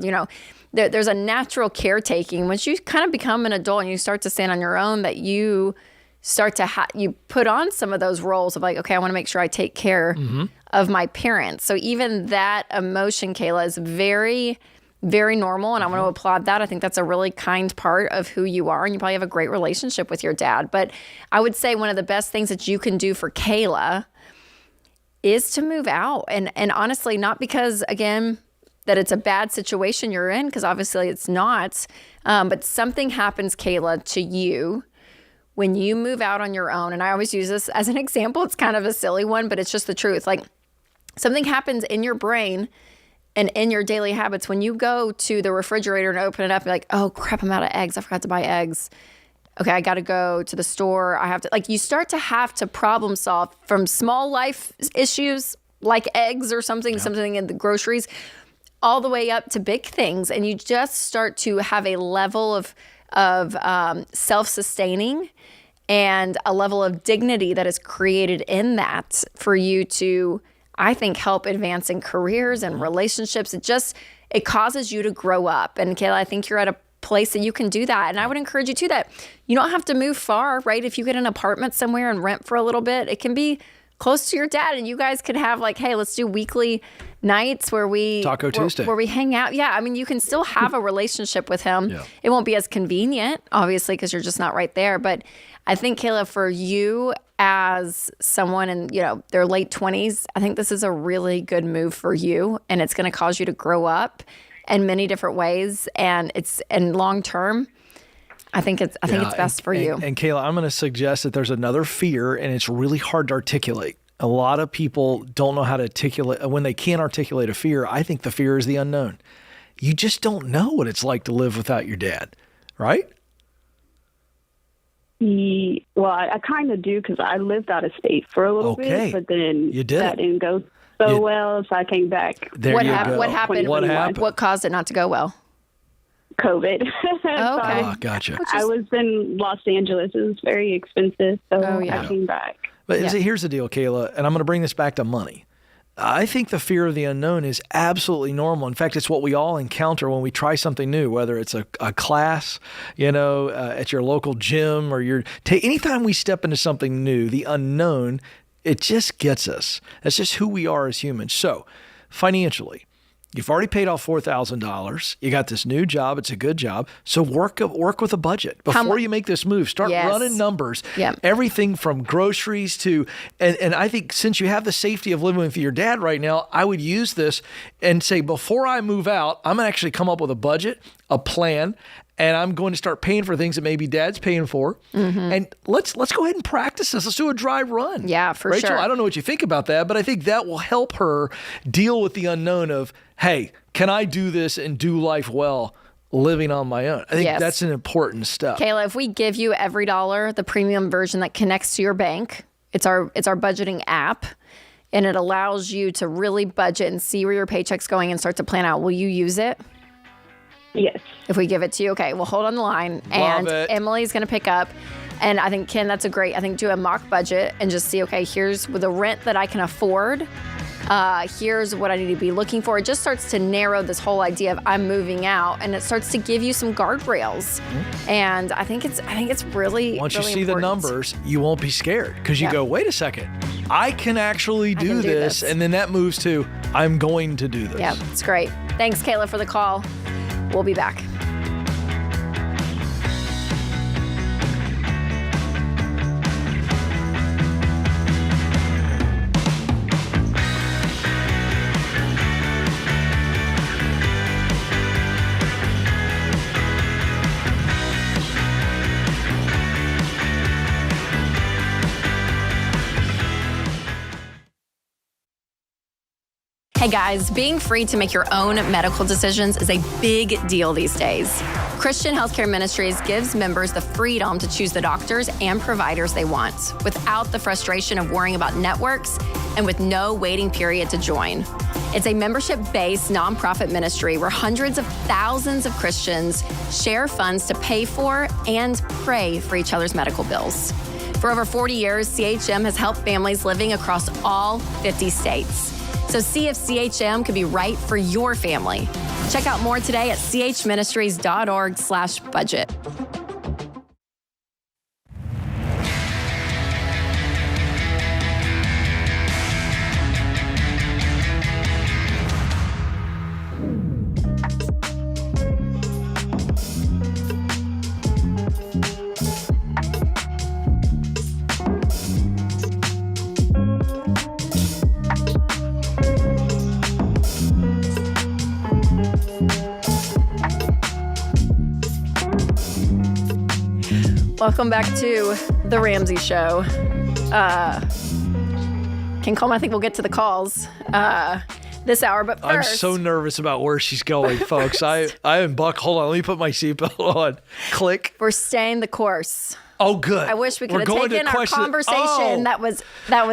there's a natural caretaking. Once you kind of become an adult and you start to stand on your own, that you start to you put on some of those roles of like, okay, I want to make sure I take care of my parents. So even that emotion, Kayla, is very, very normal. And I want to applaud that. I think that's a really kind part of who you are. And you probably have a great relationship with your dad. But I would say one of the best things that you can do for Kayla is to move out. And honestly, not because, again, that it's a bad situation you're in, because obviously it's not. But something happens, Kayla, to you when you move out on your own. And I always use this as an example. It's kind of a silly one, but it's just the truth. Like something happens in your brain and in your daily habits when you go to the refrigerator and open it up, you're like, oh crap, I'm out of eggs. I forgot to buy eggs. Okay, I got to go to the store. I have to, you start to have to problem solve from small life issues like eggs or something in the groceries, all the way up to big things. And you just start to have a level of self-sustaining and a level of dignity that is created in that for you to, I think, help advance in careers and relationships. It causes you to grow up. And Kayla, I think you're at a place that you can do that. And I would encourage you to that. You don't have to move far, right? If you get an apartment somewhere and rent for a little bit, it can be close to your dad, and you guys could have hey, let's do weekly nights where we Taco Tuesday, where we hang out. Yeah, I mean, you can still have a relationship with him. Yeah. It won't be as convenient, obviously, because you're just not right there. But I think, Kayla, for you as someone in their late 20s, I think this is a really good move for you, and it's going to cause you to grow up in many different ways, and long term, I think it's best for you. And Kayla, I'm going to suggest that there's another fear, and it's really hard to articulate. A lot of people don't know how to articulate. When they can't articulate a fear, I think the fear is the unknown. You just don't know what it's like to live without your dad, right? Well, I kind of do because I lived out of state for a little bit, but then that didn't go so well, so I came back. What happened? What caused it not to go well? COVID. Oh, gotcha. I was in Los Angeles. It was very expensive, so I came back. But here's the deal, Kayla, and I'm going to bring this back to money. I think the fear of the unknown is absolutely normal. In fact, it's what we all encounter when we try something new, whether it's a class, at your local gym or anytime we step into something new, the unknown, it just gets us. That's just who we are as humans. So financially, you've already paid off $4,000. You got this new job. It's a good job. So work with a budget. Before you make this move, start running numbers. Yep. Everything from groceries to, and I think since you have the safety of living with your dad right now, I would use this and say, before I move out, I'm going to actually come up with a budget, a plan, and I'm going to start paying for things that maybe dad's paying for. Mm-hmm. And let's go ahead and practice this. Let's do a dry run. Yeah, for Rachel, sure. I don't know what you think about that, but I think that will help her deal with the unknown of, hey, can I do this and do life well living on my own? I think that's an important step. Kayla, if we give you every dollar, the premium version that connects to your bank, it's our budgeting app, and it allows you to really budget and see where your paycheck's going and start to plan out. Will you use it? Yes. If we give it to you, okay, well, hold on the line. Love it. Emily's going to pick up. And I think, Ken, that's do a mock budget and just see, okay, here's the rent that I can afford. Here's what I need to be looking for. It just starts to narrow this whole idea of I'm moving out, and it starts to give you some guardrails. Mm-hmm. And I think it's really once really you see important. the numbers, you won't be scared because you go, wait a second, I can actually do this, and then that moves to I'm going to do this. Yeah, it's great. Thanks, Kayla, for the call. We'll be back. Hey guys, being free to make your own medical decisions is a big deal these days. Christian Healthcare Ministries gives members the freedom to choose the doctors and providers they want without the frustration of worrying about networks and with no waiting period to join. It's a membership-based nonprofit ministry where hundreds of thousands of Christians share funds to pay for and pray for each other's medical bills. For over 40 years, CHM has helped families living across all 50 states. So see if CHM could be right for your family. Check out more today at chministries.org/budget. Welcome back to the Ramsey Show. Ken Coleman, I think we'll get to the calls this hour, but first... I'm so nervous about where she's going, folks. I am Buck. Hold on, let me put my seatbelt on. Click. We're staying the course. Oh, good. I wish we could have taken our conversation that was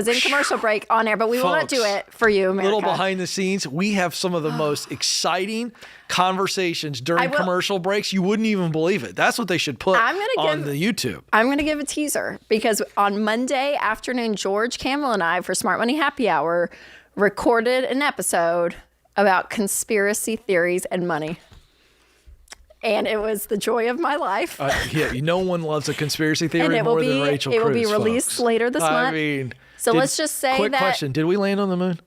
in commercial break on air, but we will not do it for you, America. Little behind the scenes, we have some of the most exciting conversations during commercial breaks. You wouldn't even believe it. That's what they should put on the YouTube. I'm going to give a teaser because on Monday afternoon, George Campbell and I, for Smart Money Happy Hour, recorded an episode about conspiracy theories and money. And it was the joy of my life. No one loves a conspiracy theory more than Rachel Cruz. It will be released later this month. I mean, so let's just say quick question. Did we land on the moon?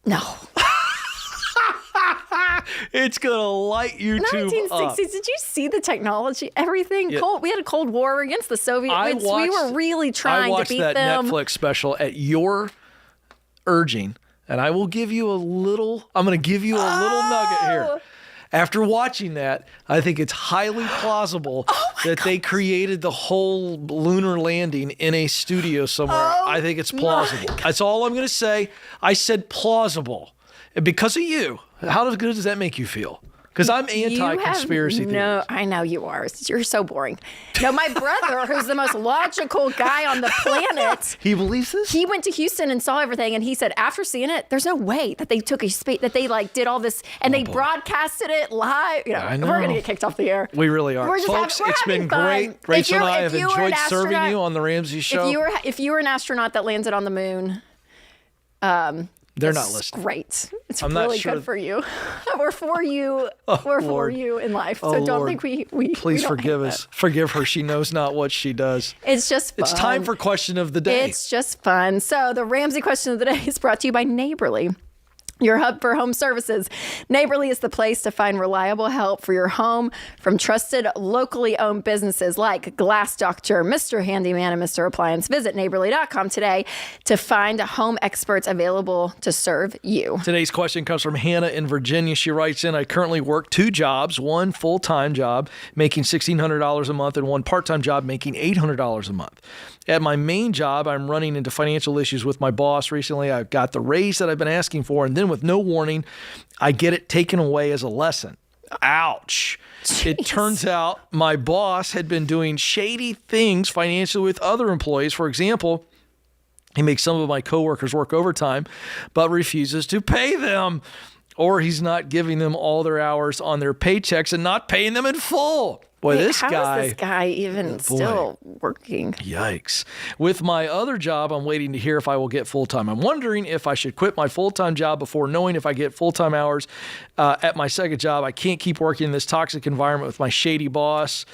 No. It's going to light YouTube 1960s. up. Did you see the technology? Everything. Yeah. We had a Cold War against the Soviets. We were really trying to beat them. I watched that Netflix special at your urging, and I will give you a little, I'm going to give you a little nugget here. After watching that, I think it's highly plausible that they created the whole lunar landing in a studio somewhere. I think it's plausible. That's all I'm going to say. I said plausible. And because of you, how good does that make you feel? Because I'm anti-conspiracy theories. No, I know you are. You're so boring. No, my brother, who's the most logical guy on the planet. He believes this? He went to Houston and saw everything, and he said after seeing it, there's no way that they took that they did all this, and they broadcasted it live. I know. We're going to get kicked off the air. We really are. Folks, it's been great. Rachel and I have enjoyed serving you on the Ramsey Show. If you were an astronaut that landed on the moon, they're not listening. Great. It's I'm really not sure. Good for you. We're for you. We're for you in life. So don't think we Please forgive us. Forgive her. She knows not what she does. It's just fun. It's time for question of the day. It's just fun. So the Ramsey question of the day is brought to you by Neighborly, your hub for home services. Neighborly is the place to find reliable help for your home from trusted, locally owned businesses like Glass Doctor, Mr. Handyman, and Mr. Appliance. Visit neighborly.com today to find home experts available to serve you. Today's question comes from Hannah in Virginia. She writes in, I currently work 2 jobs, one full-time job making $1,600 a month and one part-time job making $800 a month. At my main job, I'm running into financial issues with my boss. Recently, I got the raise that I've been asking for, and then with no warning, I get it taken away as a lesson. Ouch. Jeez. It turns out my boss had been doing shady things financially with other employees. For example, he makes some of my coworkers work overtime, but refuses to pay them. Or he's not giving them all their hours on their paychecks and not paying them in full. Boy, how is this guy even still working? Yikes. With my other job, I'm waiting to hear if I will get full-time. I'm wondering if I should quit my full-time job before knowing if I get full-time hours at my second job. I can't keep working in this toxic environment with my shady boss.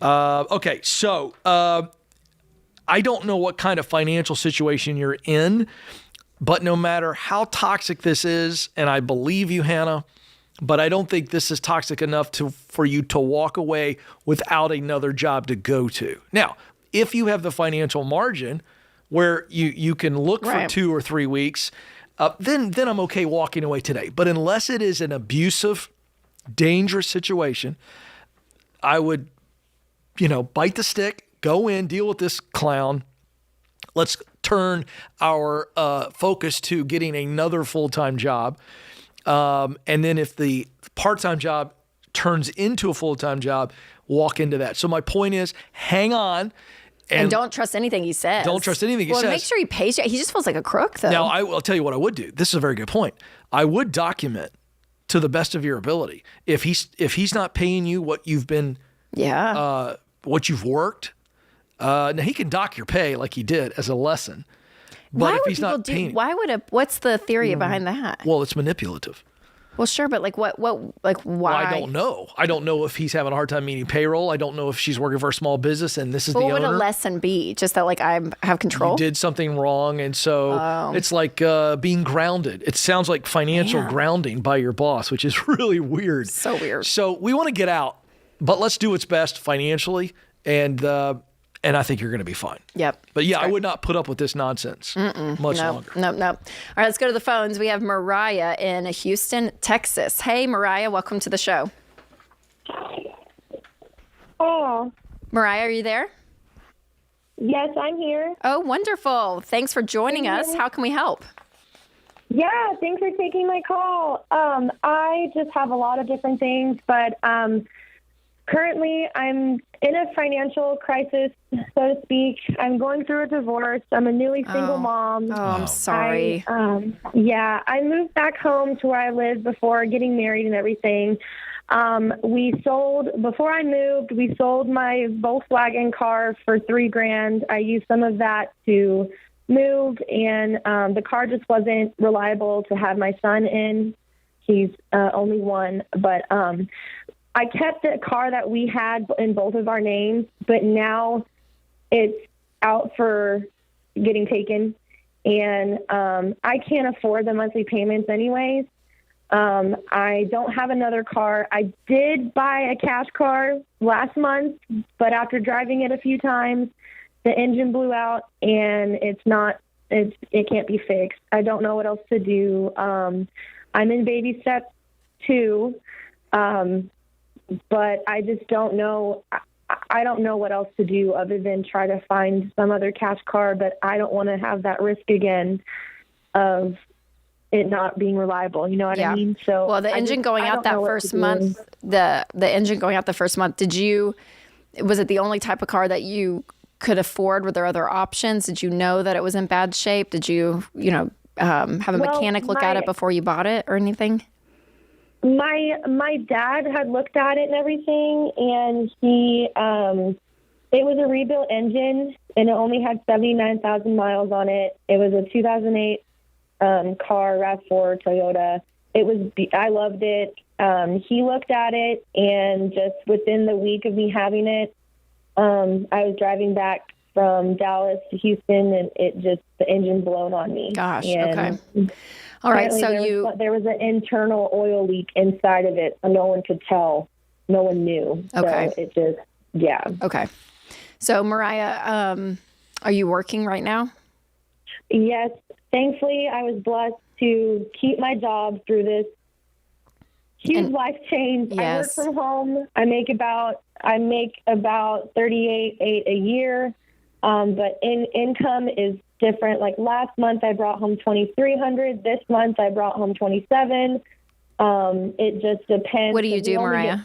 Okay, so I don't know what kind of financial situation you're in, but no matter how toxic this is, and I believe you, Hannah, but I don't think this is toxic enough for you to walk away without another job to go to. Now, if you have the financial margin where you can look for 2 or 3 weeks, then I'm okay walking away today. But unless it is an abusive, dangerous situation, I would, bite the stick, go in, deal with this clown. Let's turn our focus to getting another full-time job. And then if the part-time job turns into a full-time job, walk into that. So my point is, hang on. And don't trust anything he says. Don't trust anything he says. Well, make sure he pays you. He just feels like a crook, though. Now, I'll tell you what I would do. This is a very good point. I would document to the best of your ability. If he's not paying you what you've been, what you've worked, now he can dock your pay like he did as a lesson. But if he's not paying, what's the theory behind that? Well, it's manipulative. Well, sure, but why? Well, I don't know. I don't know if he's having a hard time meeting payroll. I don't know if she's working for a small business and this is the owner. What would a lesson be? Just that, I have control? You did something wrong, and so it's like being grounded. It sounds like financial grounding by your boss, which is really weird. So weird. So we want to get out, but let's do what's best financially, and I think you're going to be fine. Yep. But I would not put up with this nonsense much longer. No. All right, let's go to the phones. We have Mariah in Houston, Texas. Hey, Mariah, welcome to the show. Oh. Mariah, are you there? Yes, I'm here. Oh, wonderful. Thanks for joining us. How can we help? Yeah, thanks for taking my call. I just have a lot of different things, but currently I'm in a financial crisis, so to speak. I'm going through a divorce. I'm a newly single mom. Oh, I'm sorry. I moved back home to where I lived before getting married and everything. Before I moved, we sold my Volkswagen car for $3,000. I used some of that to move, and the car just wasn't reliable to have my son in. He's only 1, but I kept the car that we had in both of our names, but now it's out for getting taken, and I can't afford the monthly payments anyways. I don't have another car. I did buy a cash car last month, but after driving it a few times, the engine blew out, and it can't be fixed. I don't know what else to do. I'm in baby step 2. But I just don't know. I don't know what else to do other than try to find some other cash car, but I don't want to have that risk again of it not being reliable. You know what I mean? So well, the engine going out that first month, the engine going out the first month, was it the only type of car that you could afford? Were there other options? Did you know that it was in bad shape? Did you, have a mechanic look at it before you bought it or anything? My dad had looked at it and everything, and it was a rebuilt engine, and it only had 79,000 miles on it. It was a 2008 car, RAV4 Toyota. I loved it. He looked at it, and just within the week of me having it, I was driving back from Dallas to Houston, and the engine blown on me. Gosh, and okay. All right, so there was an internal oil leak inside of it, and no one could tell. No one knew. Okay. So it just, yeah. Okay. So, Mariah, are you working right now? Yes. Thankfully, I was blessed to keep my job through this huge life change. Yes. I work from home. I make about $38,800 a year, but income is different. Like last month, I brought home $2,300. This month, I brought home $27,000. It just depends. What do you do, Mariah?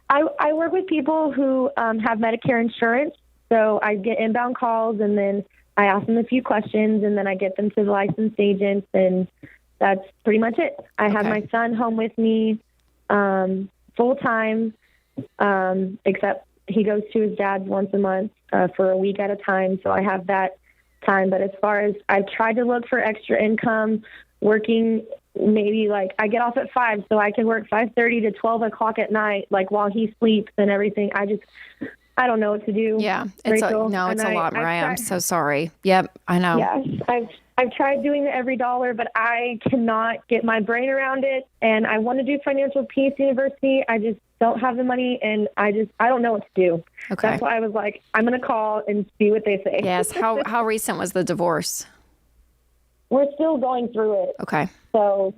I work with people who have Medicare insurance. So I get inbound calls, and then I ask them a few questions, and then I get them to the licensed agents, and that's pretty much it. I have my son home with me full time, except he goes to his dad's once a month for a week at a time. So I have that time. But as far as I've tried to look for extra income, working maybe like I get off at 5, so I can work 5:30 to 12 o'clock at night, like while he sleeps and everything. I don't know what to do. Yeah, it's a lot, Mariah. I'm so sorry. Yep, I know. Yes, I've tried doing the every dollar, but I cannot get my brain around it. And I want to do Financial Peace University. I just don't have the money, and I don't know what to do. Okay. That's why I was like, I'm going to call and see what they say. Yes. How recent was the divorce? We're still going through it. Okay. So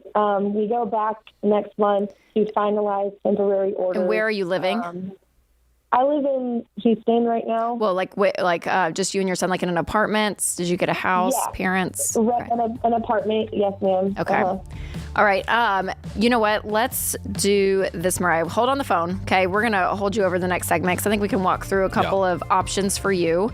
we go back next month to finalize temporary orders. And where are you living? I live in Houston right now. Well, just you and your son, like in an apartment? Did you get a house, parents? Okay. An apartment, yes, ma'am. Okay. All right. You know what? Let's do this, Mariah. Hold on the phone, okay? We're going to hold you over the next segment because I think we can walk through a couple of options for you.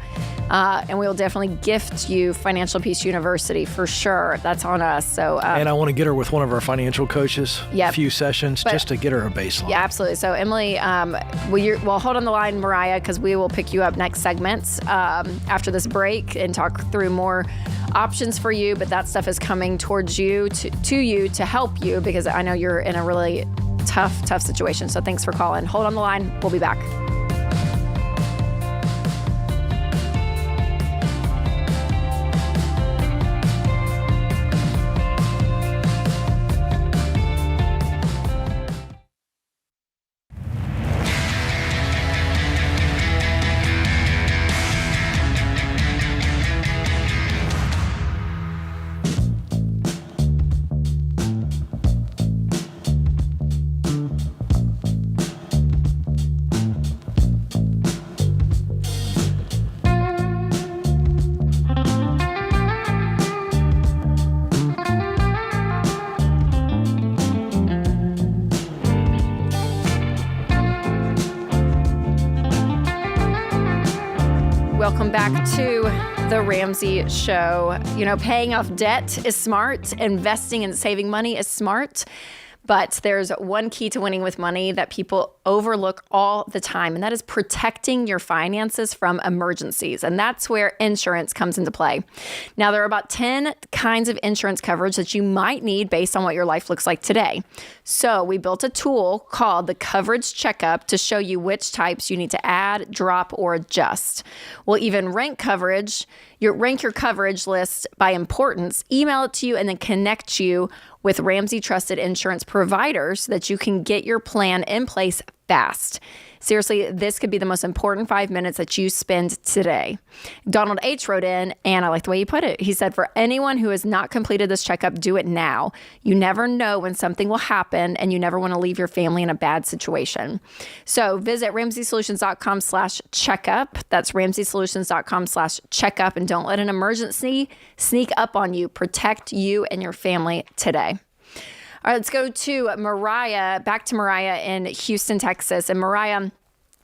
And we will definitely gift you Financial Peace University for sure. That's on us. So, and I want to get her with one of our financial coaches, a few sessions, just to get her a baseline. Yeah, absolutely. So, Emily, well, hold on the line, Mariah, because we will pick you up next segments after this break and talk through more options for you. But that stuff is coming towards you, to you, to help you, because I know you're in a really tough situation. So thanks for calling. Hold on the line. We'll be back. Welcome back to the Ramsey Show. You know, paying off debt is smart. Investing and saving money is smart. But there's one key to winning with money that people overlook all the time, and that is protecting your finances from emergencies. And that's where insurance comes into play. Now, there are about 10 kinds of insurance coverage that you might need based on what your life looks like today. So we built a tool called the Coverage Checkup to show you which types you need to add, drop, or adjust. We'll even rank your coverage list by importance, email it to you, and then connect you with Ramsey trusted insurance providers so that you can get your plan in place fast. Seriously, this could be the most important 5 minutes that you spend today. Donald H. wrote in, and I like the way you put it. He said, for anyone who has not completed this checkup, do it now. You never know when something will happen, and you never want to leave your family in a bad situation. So visit RamseySolutions.com/checkup. That's RamseySolutions.com/checkup. And don't let an emergency sneak up on you. Protect you and your family today. All right, let's go to Mariah, back to Mariah in Houston, Texas. And Mariah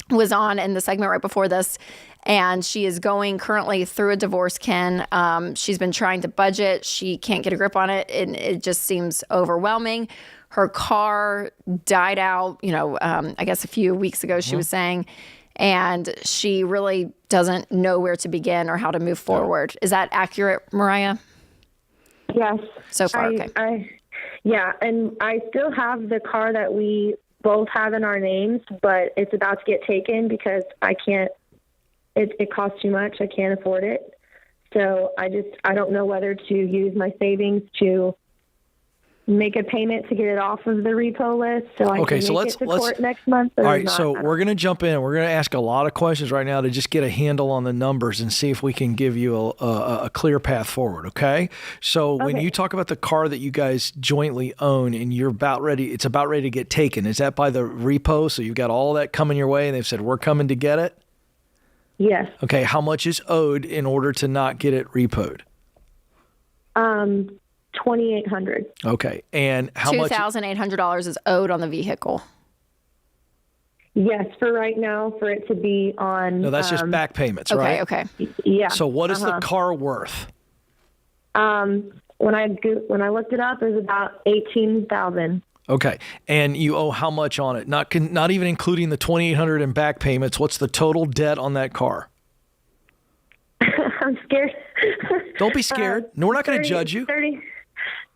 was on in the segment right before this, and she is going currently through a divorce, Ken. She's been trying to budget. She can't get a grip on it, and it just seems overwhelming. Her car died out, I guess a few weeks ago, she was saying, and she really doesn't know where to begin or how to move forward. Is that accurate, Mariah? Yes. So far, okay. Yeah, and I still have the car that we both have in our names, but it's about to get taken because I can't, it costs too much. I can't afford it. So I don't know whether to use my savings to make a payment to get it off of the repo list so I can make it to court next month. All right, so we're going to jump in. We're going to ask a lot of questions right now to just get a handle on the numbers and see if we can give you a clear path forward, okay? So when you talk about the car that you guys jointly own and it's about ready to get taken, is that by the repo? So you've got all that coming your way and they've said, we're coming to get it? Yes. Okay, how much is owed in order to not get it repoed? $2,800. Okay, and how much? $2,800 is owed on the vehicle. Yes, for right now, for it to be on. No, that's just back payments, right? Okay. Yeah. So what is the car worth? When I looked it up, it was about $18,000. Okay, and you owe how much on it? Not even including the $2,800 in back payments. What's the total debt on that car? I'm scared. Don't be scared. No, we're not going to judge you.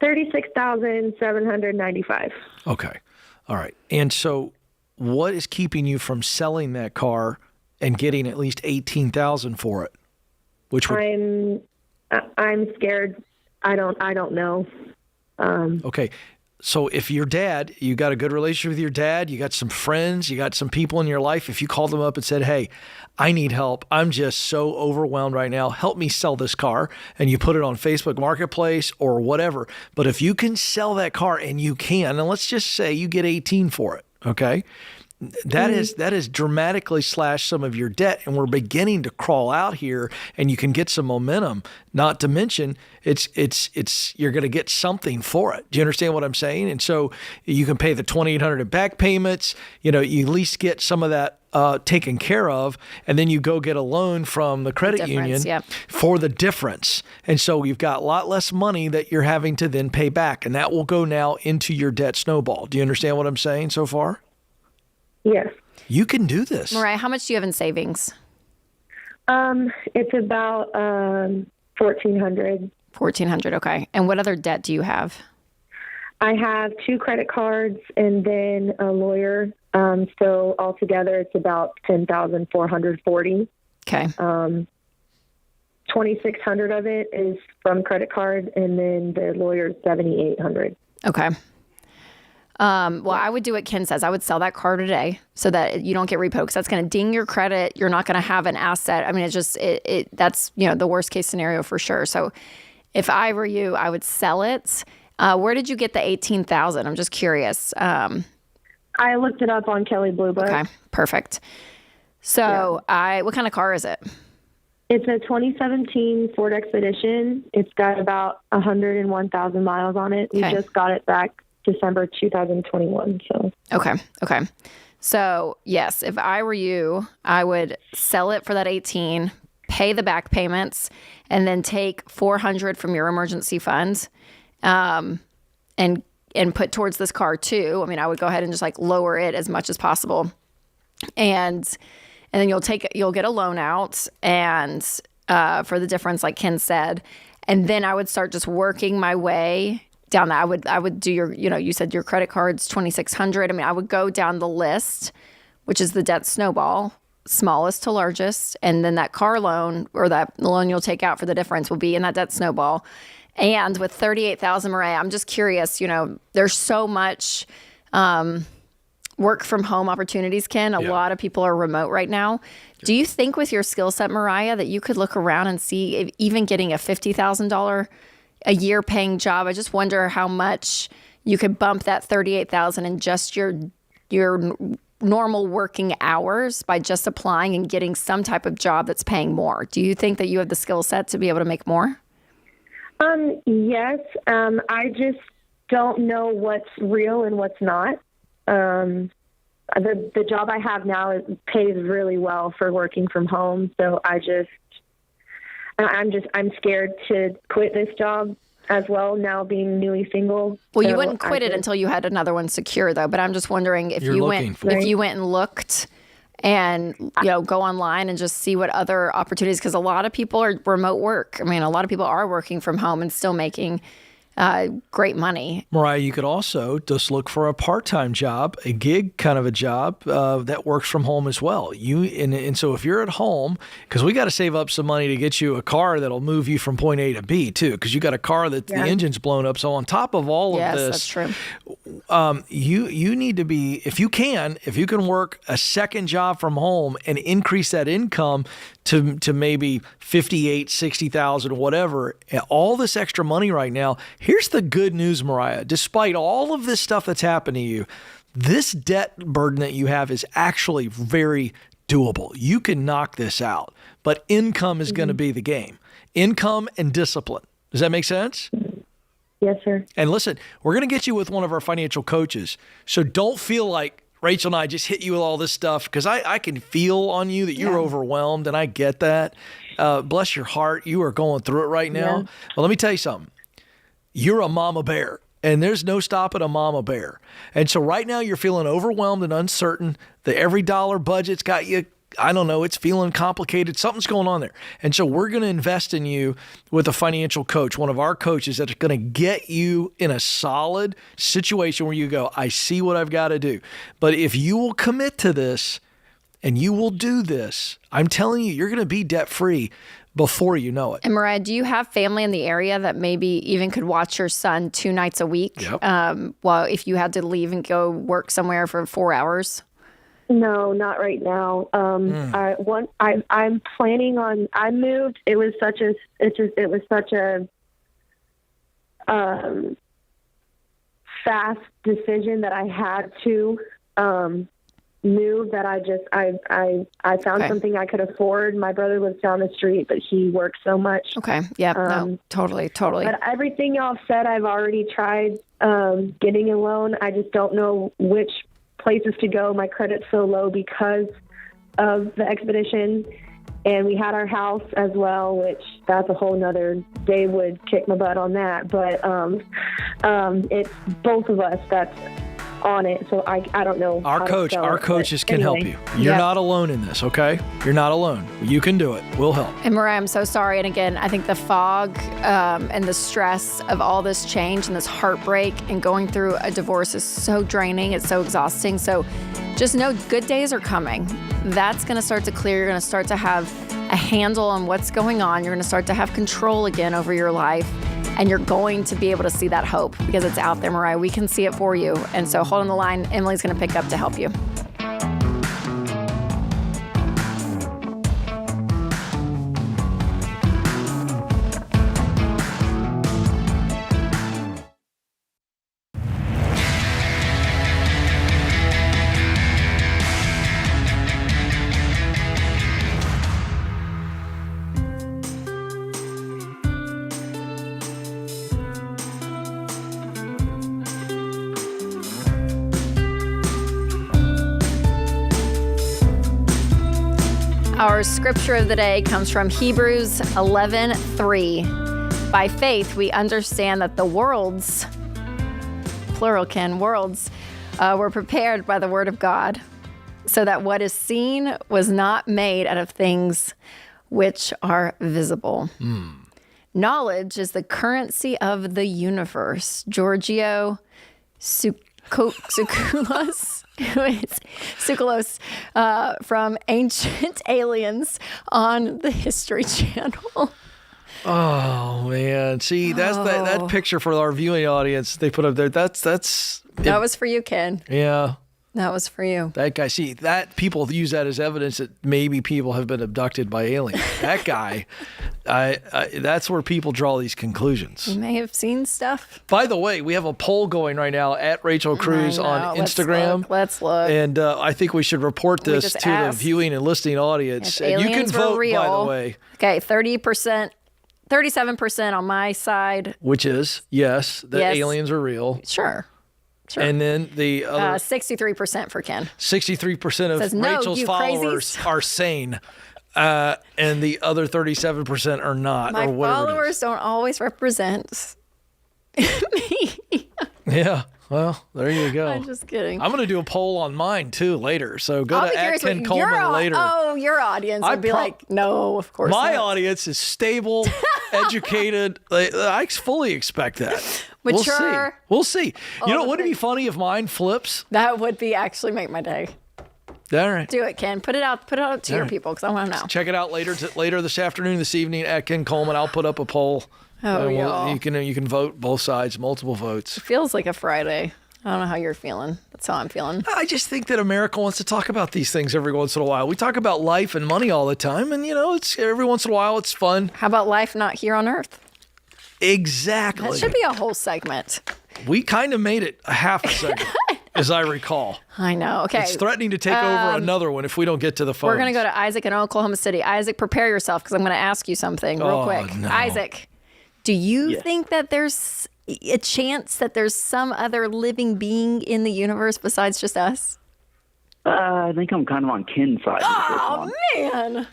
$36,795. Okay. All right. And so what is keeping you from selling that car and getting at least $18,000 for it? I'm scared. I don't know. Okay. So if your dad, you got a good relationship with your dad, you got some friends, you got some people in your life, if you called them up and said, hey, I need help. I'm just so overwhelmed right now. Help me sell this car. And you put it on Facebook Marketplace or whatever. But if you can sell that car, and you can, and let's just say you get 18 for it. Okay. That is dramatically slashed some of your debt, and we're beginning to crawl out here, and you can get some momentum. Not to mention, it's you're going to get something for it. Do you understand what I'm saying? And so you can pay the $2,800 in back payments. You at least get some of that taken care of, and then you go get a loan from the credit union for the difference. And so you've got a lot less money that you're having to then pay back, and that will go now into your debt snowball. Do you understand what I'm saying so far? Yes. You can do this. Mariah, how much do you have in savings? It's about $1,400. $1,400, okay. And what other debt do you have? I have 2 credit cards and then a lawyer. So altogether, it's about $10,440. Okay. $2,600 of it is from credit card, and then the lawyer's $7,800. Okay. Well, I would do what Ken says. I would sell that car today so that you don't get repo, because that's going to ding your credit. You're not going to have an asset. I mean, that's the worst case scenario for sure. So if I were you, I would sell it. Where did you get the $18,000? I'm just curious. I looked it up on Kelley Blue Book. Okay, perfect. So what kind of car is it? It's a 2017 Ford Expedition. It's got about 101,000 miles on it. We just got it back December 2021. So okay. So yes, if I were you, I would sell it for that 18, pay the back payments, and then take $400 from your emergency funds, and put towards this car too. I mean, I would go ahead and just lower it as much as possible, and then you'll get a loan out and for the difference, like Ken said, and then I would start just working my way down that. I would do your, you said your credit card's $2,600. I mean, I would go down the list, which is the debt snowball, smallest to largest. And then that car loan, or that loan you'll take out for the difference, will be in that debt snowball. And with $38,000, Mariah, I'm just curious, there's so much work from home opportunities, Ken. A lot of people are remote right now. Do you think with your skill set, Mariah, that you could look around and see if even getting a $50,000 a year paying job? I just wonder how much you could bump that $38,000 in just your normal working hours by just applying and getting some type of job that's paying more. Do you think that you have the skill set to be able to make more? Yes. I just don't know what's real and what's not. The job I have now pays really well for working from home. So I'm scared to quit this job as well, now being newly single. Well, you wouldn't quit it until you had another one secure, though. But I'm just wondering if you went and looked and go online and just see what other opportunities, because a lot of people are remote work. I mean, a lot of people are working from home and still making great money. Mariah, you could also just look for a part-time job, a gig kind of a job that works from home as well. And so if you're at home, because we got to save up some money to get you a car that'll move you from point A to B too, because you got a car that the engine's blown up. So on top of all of this, that's true. You need to be, if you can work a second job from home and increase that income to maybe 58, 60,000, whatever, all this extra money right now. Here's the good news, Mariah. Despite all of this stuff that's happened to you, this debt burden that you have is actually very doable. You can knock this out, but income is going to be the game. Income and discipline. Does that make sense? Yes, sir. And listen, we're going to get you with one of our financial coaches. So don't feel like Rachel and I just hit you with all this stuff, because I can feel on you that you're overwhelmed, and I get that. Bless your heart. You are going through it right now. Yeah. Well, let me tell you something. You're a mama bear, and there's no stopping a mama bear. And so right now you're feeling overwhelmed and uncertain. The every dollar budget's got you, I don't know, it's feeling complicated. Something's going on there. And so we're going to invest in you with a financial coach, one of our coaches that's going to get you in a solid situation where you go, I see what I've got to do. But if you will commit to this and you will do this, I'm telling you, you're going to be debt-free before you know it. And Mariah, do you have family in the area that maybe even could watch your son 2 nights a week? Yep. Well, if you had to leave and go work somewhere for 4 hours? No, not right now. I'm planning on. I moved. It was such a fast decision that I had to move. That I found something I could afford. My brother lives down the street, but he works so much. Okay. Yeah. No. Totally. But everything y'all said, I've already tried getting a loan. I just don't know which places to go. My credit's so low because of the expedition, and we had our house as well, which that's a whole nother day, would kick my butt on that. But it's both of us that's on it, so I don't know. Our coaches can help you. You're not alone in this, okay? You're not alone. You can do it. We'll help. And Mariah, I'm so sorry. And again, I think the fog and the stress of all this change and this heartbreak and going through a divorce is so draining. It's so exhausting. So just know good days are coming. That's going to start to clear. You're going to start to have a handle on what's going on. You're going to start to have control again over your life. And you're going to be able to see that hope because it's out there, Mariah. We can see it for you. And so hold on the line. Emily's going to pick up to help you. Our scripture of the day comes from Hebrews 11:3. By faith, we understand that the worlds, plural Ken, worlds, were prepared by the word of God, so that what is seen was not made out of things which are visible. Knowledge is the currency of the universe. Giorgio Tsoukalos from Ancient Aliens on the History Channel. Oh man! See, that's that picture for our viewing audience they put up there. That was for you, Ken. Yeah. That was for you. That guy, see, that people use that as evidence that maybe people have been abducted by aliens. That guy, that's where people draw these conclusions. You may have seen stuff. By the way, we have a poll going right now at Rachel Cruz on Instagram. Let's look. And I think we should report this to the viewing and listening audience. And you can vote, by the way. Okay, 30%. 37% on my side. Which is, yes, aliens are real. Sure. And then the other 63% for Ken. 63% of says, Rachel's followers are sane, and the other 37% are not. My or whatever followers don't always represent me. Yeah. Well, there you go. I'm just kidding. I'm going to do a poll on mine too later. So go I'll to be @Ken Coleman later. Oh, your audience would be like, no, of course my not. audience is stable, educated. I fully expect that. Mature. We'll see. You know, wouldn't it be funny if mine flips? That would be actually make my day. All right. Do it, Ken. Put it out to your people because I want to know. Check it out later this afternoon, this evening at Ken Coleman. I'll put up a poll. Oh, you can vote both sides, multiple votes. It feels like a Friday. I don't know how you're feeling. That's how I'm feeling. I just think that America wants to talk about these things every once in a while. We talk about life and money all the time, and it's every once in a while it's fun. How about life not here on Earth? Exactly. That should be a whole segment. We kind of made it a half a segment, as I recall. I know. Okay. It's threatening to take over another one if we don't get to the phone. We're going to go to Isaac in Oklahoma City. Isaac, prepare yourself because I'm going to ask you something real quick. No. Isaac, do you think that there's a chance that there's some other living being in the universe besides just us? I think I'm kind of on Ken's side. Oh, man.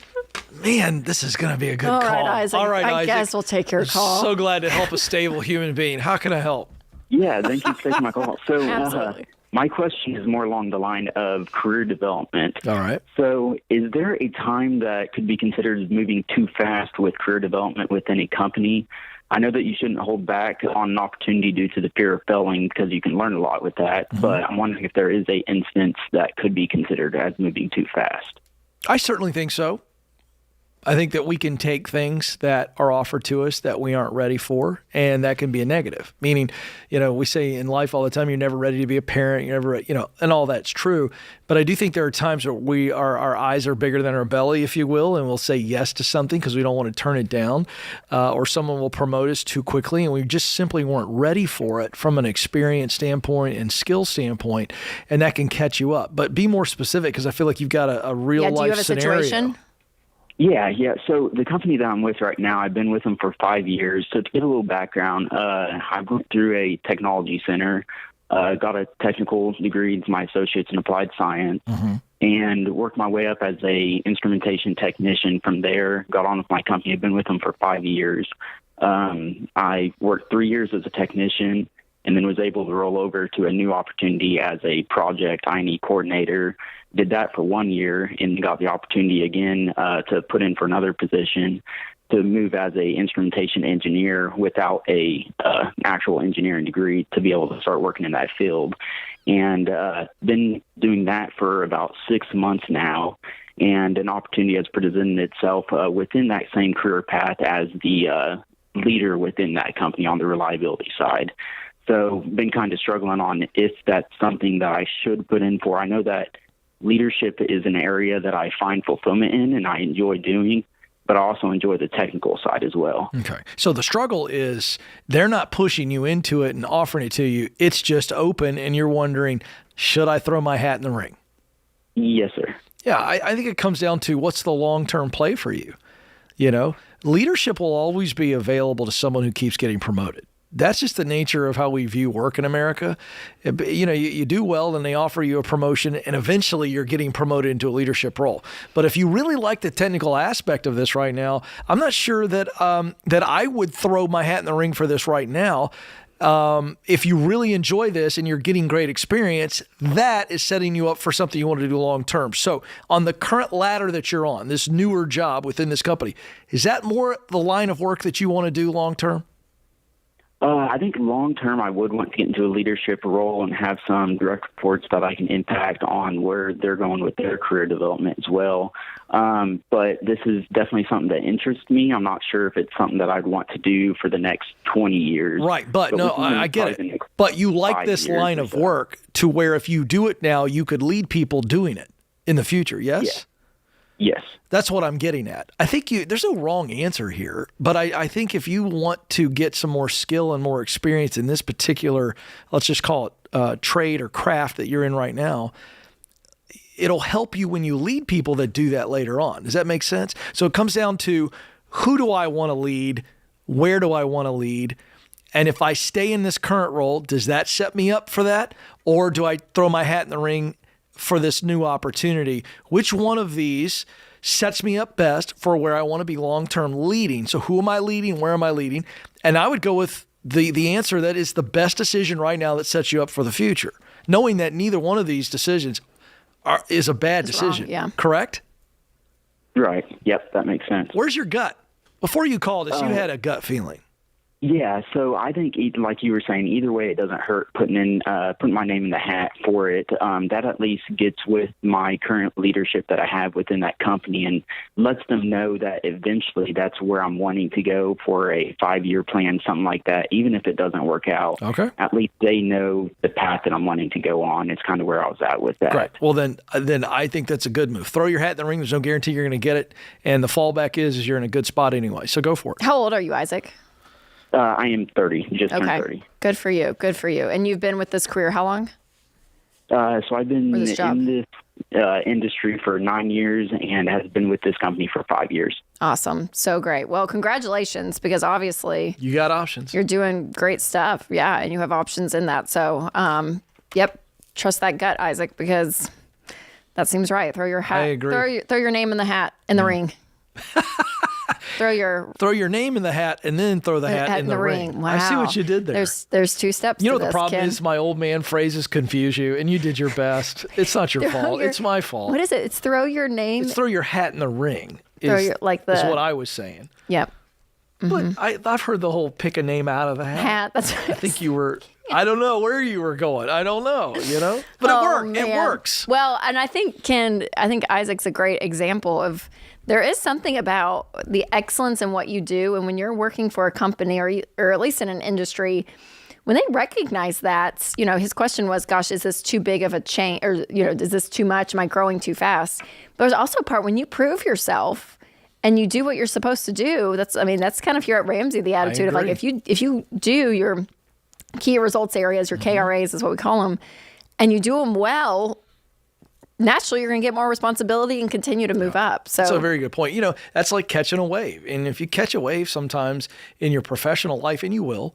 Man, this is going to be a good call. All right, Isaac. I guess we'll take your call. So glad to help a stable human being. How can I help? Yeah, thank you for taking my call. So Absolutely. My question is more along the line of career development. All right. So is there a time that could be considered as moving too fast with career development within a company? I know that you shouldn't hold back on an opportunity due to the fear of failing because you can learn a lot with that. Mm-hmm. But I'm wondering if there is a instance that could be considered as moving too fast. I certainly think so. I think that we can take things that are offered to us that we aren't ready for, and that can be a negative. Meaning, we say in life all the time, you're never ready to be a parent, you're never, and all that's true. But I do think there are times where our eyes are bigger than our belly, if you will, and we'll say yes to something because we don't want to turn it down, or someone will promote us too quickly, and we just simply weren't ready for it from an experience standpoint and skill standpoint, and that can catch you up. But be more specific because I feel like you've got a real life do you have a scenario. Situation? Yeah. So the company that I'm with right now, I've been with them for 5 years. So to give a little background, I went through a technology center, got a technical degree, it's my associate's in applied science, and worked my way up as a instrumentation technician from there. Got on with my company. I've been with them for 5 years. I worked 3 years as a technician and then was able to roll over to a new opportunity as a project I&E coordinator. Did that for 1 year and got the opportunity again to put in for another position to move as a instrumentation engineer without a actual engineering degree to be able to start working in that field. And been doing that for about 6 months now. And an opportunity has presented itself within that same career path as the leader within that company on the reliability side. So been kind of struggling on if that's something that I should put in for. I know that leadership is an area that I find fulfillment in and I enjoy doing, but I also enjoy the technical side as well. Okay. So the struggle is they're not pushing you into it and offering it to you. It's just open and you're wondering, should I throw my hat in the ring? Yes, sir. Yeah, I think it comes down to what's the long-term play for you. Leadership will always be available to someone who keeps getting promoted. That's just the nature of how we view work in America. You do well and they offer you a promotion and eventually you're getting promoted into a leadership role. But if you really like the technical aspect of this right now, I'm not sure that that I would throw my hat in the ring for this right now. If you really enjoy this and you're getting great experience, that is setting you up for something you want to do long term. So on the current ladder that you're on, this newer job within this company, is that more the line of work that you want to do long term? I think long-term, I would want to get into a leadership role and have some direct reports that I can impact on where they're going with their career development as well. But this is definitely something that interests me. I'm not sure if it's something that I'd want to do for the next 20 years. Right, but no, I get it. But you like this line of work to where if you do it now, you could lead people doing it in the future, yes? Yeah. Yes. That's what I'm getting at. I think there's no wrong answer here, but I think if you want to get some more skill and more experience in this particular, let's just call it trade or craft that you're in right now, it'll help you when you lead people that do that later on. Does that make sense? So it comes down to who do I want to lead? Where do I want to lead? And if I stay in this current role, does that set me up for that? Or do I throw my hat in the ring for this new opportunity? Which one of these sets me up best for where I want to be long-term leading? So who am I leading? Where am I leading? And I would go with the answer that is the best decision right now that sets you up for the future, knowing that neither one of these decisions is a bad decision. Wrong, yeah. Correct? Right. Yep, that makes sense. Where's your gut? Before you called us, you had a gut feeling. Yeah, so I think, like you were saying, either way, it doesn't hurt putting my name in the hat for it. That at least gets with my current leadership that I have within that company and lets them know that eventually that's where I'm wanting to go for a 5-year plan, something like that. Even if it doesn't work out, okay, at least they know the path that I'm wanting to go on. It's kind of where I was at with that. Right. Well, then I think that's a good move. Throw your hat in the ring. There's no guarantee you're going to get it, and the fallback is you're in a good spot anyway. So go for it. How old are you, Isaac? I am 30, just turned 30. Good for you. Good for you. And you've been with this career how long? So I've been in this industry for 9 years and has been with this company for 5 years. Awesome. So great. Well, congratulations, because obviously you got options. You're doing great stuff. Yeah. And you have options in that. So, yep. Trust that gut, Isaac, because that seems right. Throw your hat. I agree. Throw your name in the hat, in the ring. Throw your name in the hat and then throw the hat in the ring. Wow. I see what you did there. There's 2 steps. You know to the problem is my old man phrases confuse you, and you did your best. It's not your fault. It's my fault. What is it? It's throw your name. It's throw your hat in the ring. Is what I was saying. Yep. Mm-hmm. But I've heard the whole pick a name out of the hat. That's I think you were. I don't know where you were going. I don't know. But it worked. Man. It works. Well, and I think Isaac's a great example of. There is something about the excellence in what you do, and when you're working for a company or at least in an industry, when they recognize that, his question was, gosh, is this too big of a change, or is this too much? Am I growing too fast? But there's also a part when you prove yourself and you do what you're supposed to do. That's kind of here at Ramsey, the attitude of like if you do your key results areas, your KRAs is what we call them, and you do them well. Naturally, you're going to get more responsibility and continue to move up. So that's a very good point. That's like catching a wave. And if you catch a wave sometimes in your professional life, and you will,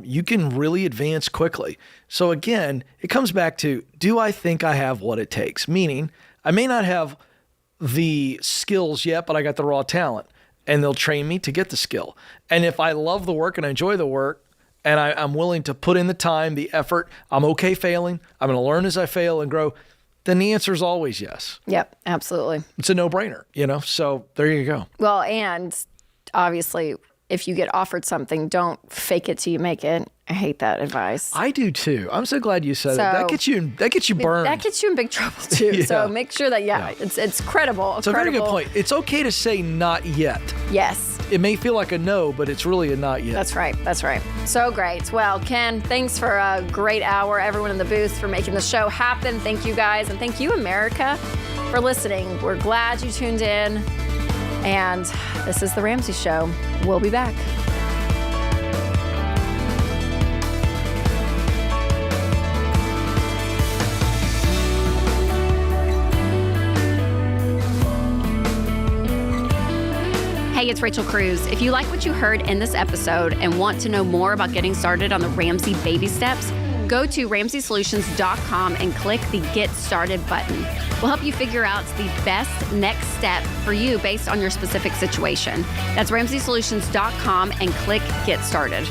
you can really advance quickly. So again, it comes back to, do I think I have what it takes? Meaning, I may not have the skills yet, but I got the raw talent. And they'll train me to get the skill. And if I love the work and I enjoy the work, and I'm willing to put in the time, the effort, I'm okay failing, I'm going to learn as I fail and grow, then the answer is always yes. Yep, absolutely. It's a no-brainer, so there you go. Well, and obviously, if you get offered something, don't fake it till you make it. I hate that advice. I do too. I'm so glad you said it. That gets you burned. That gets you in big trouble too. Yeah. So make sure that it's credible. It's a very good point. It's okay to say not yet. Yes. It may feel like a no, but it's really a not yet. That's right. That's right. So great. Well, Ken, thanks for a great hour. Everyone in the booth for making the show happen. Thank you guys. And thank you, America, for listening. We're glad you tuned in. And this is The Ramsey Show. We'll be back. Hey, it's Rachel Cruz. If you like what you heard in this episode and want to know more about getting started on the Ramsey baby steps, go to RamseySolutions.com and click the Get Started button. We'll help you figure out the best next step for you based on your specific situation. That's RamseySolutions.com and click Get Started.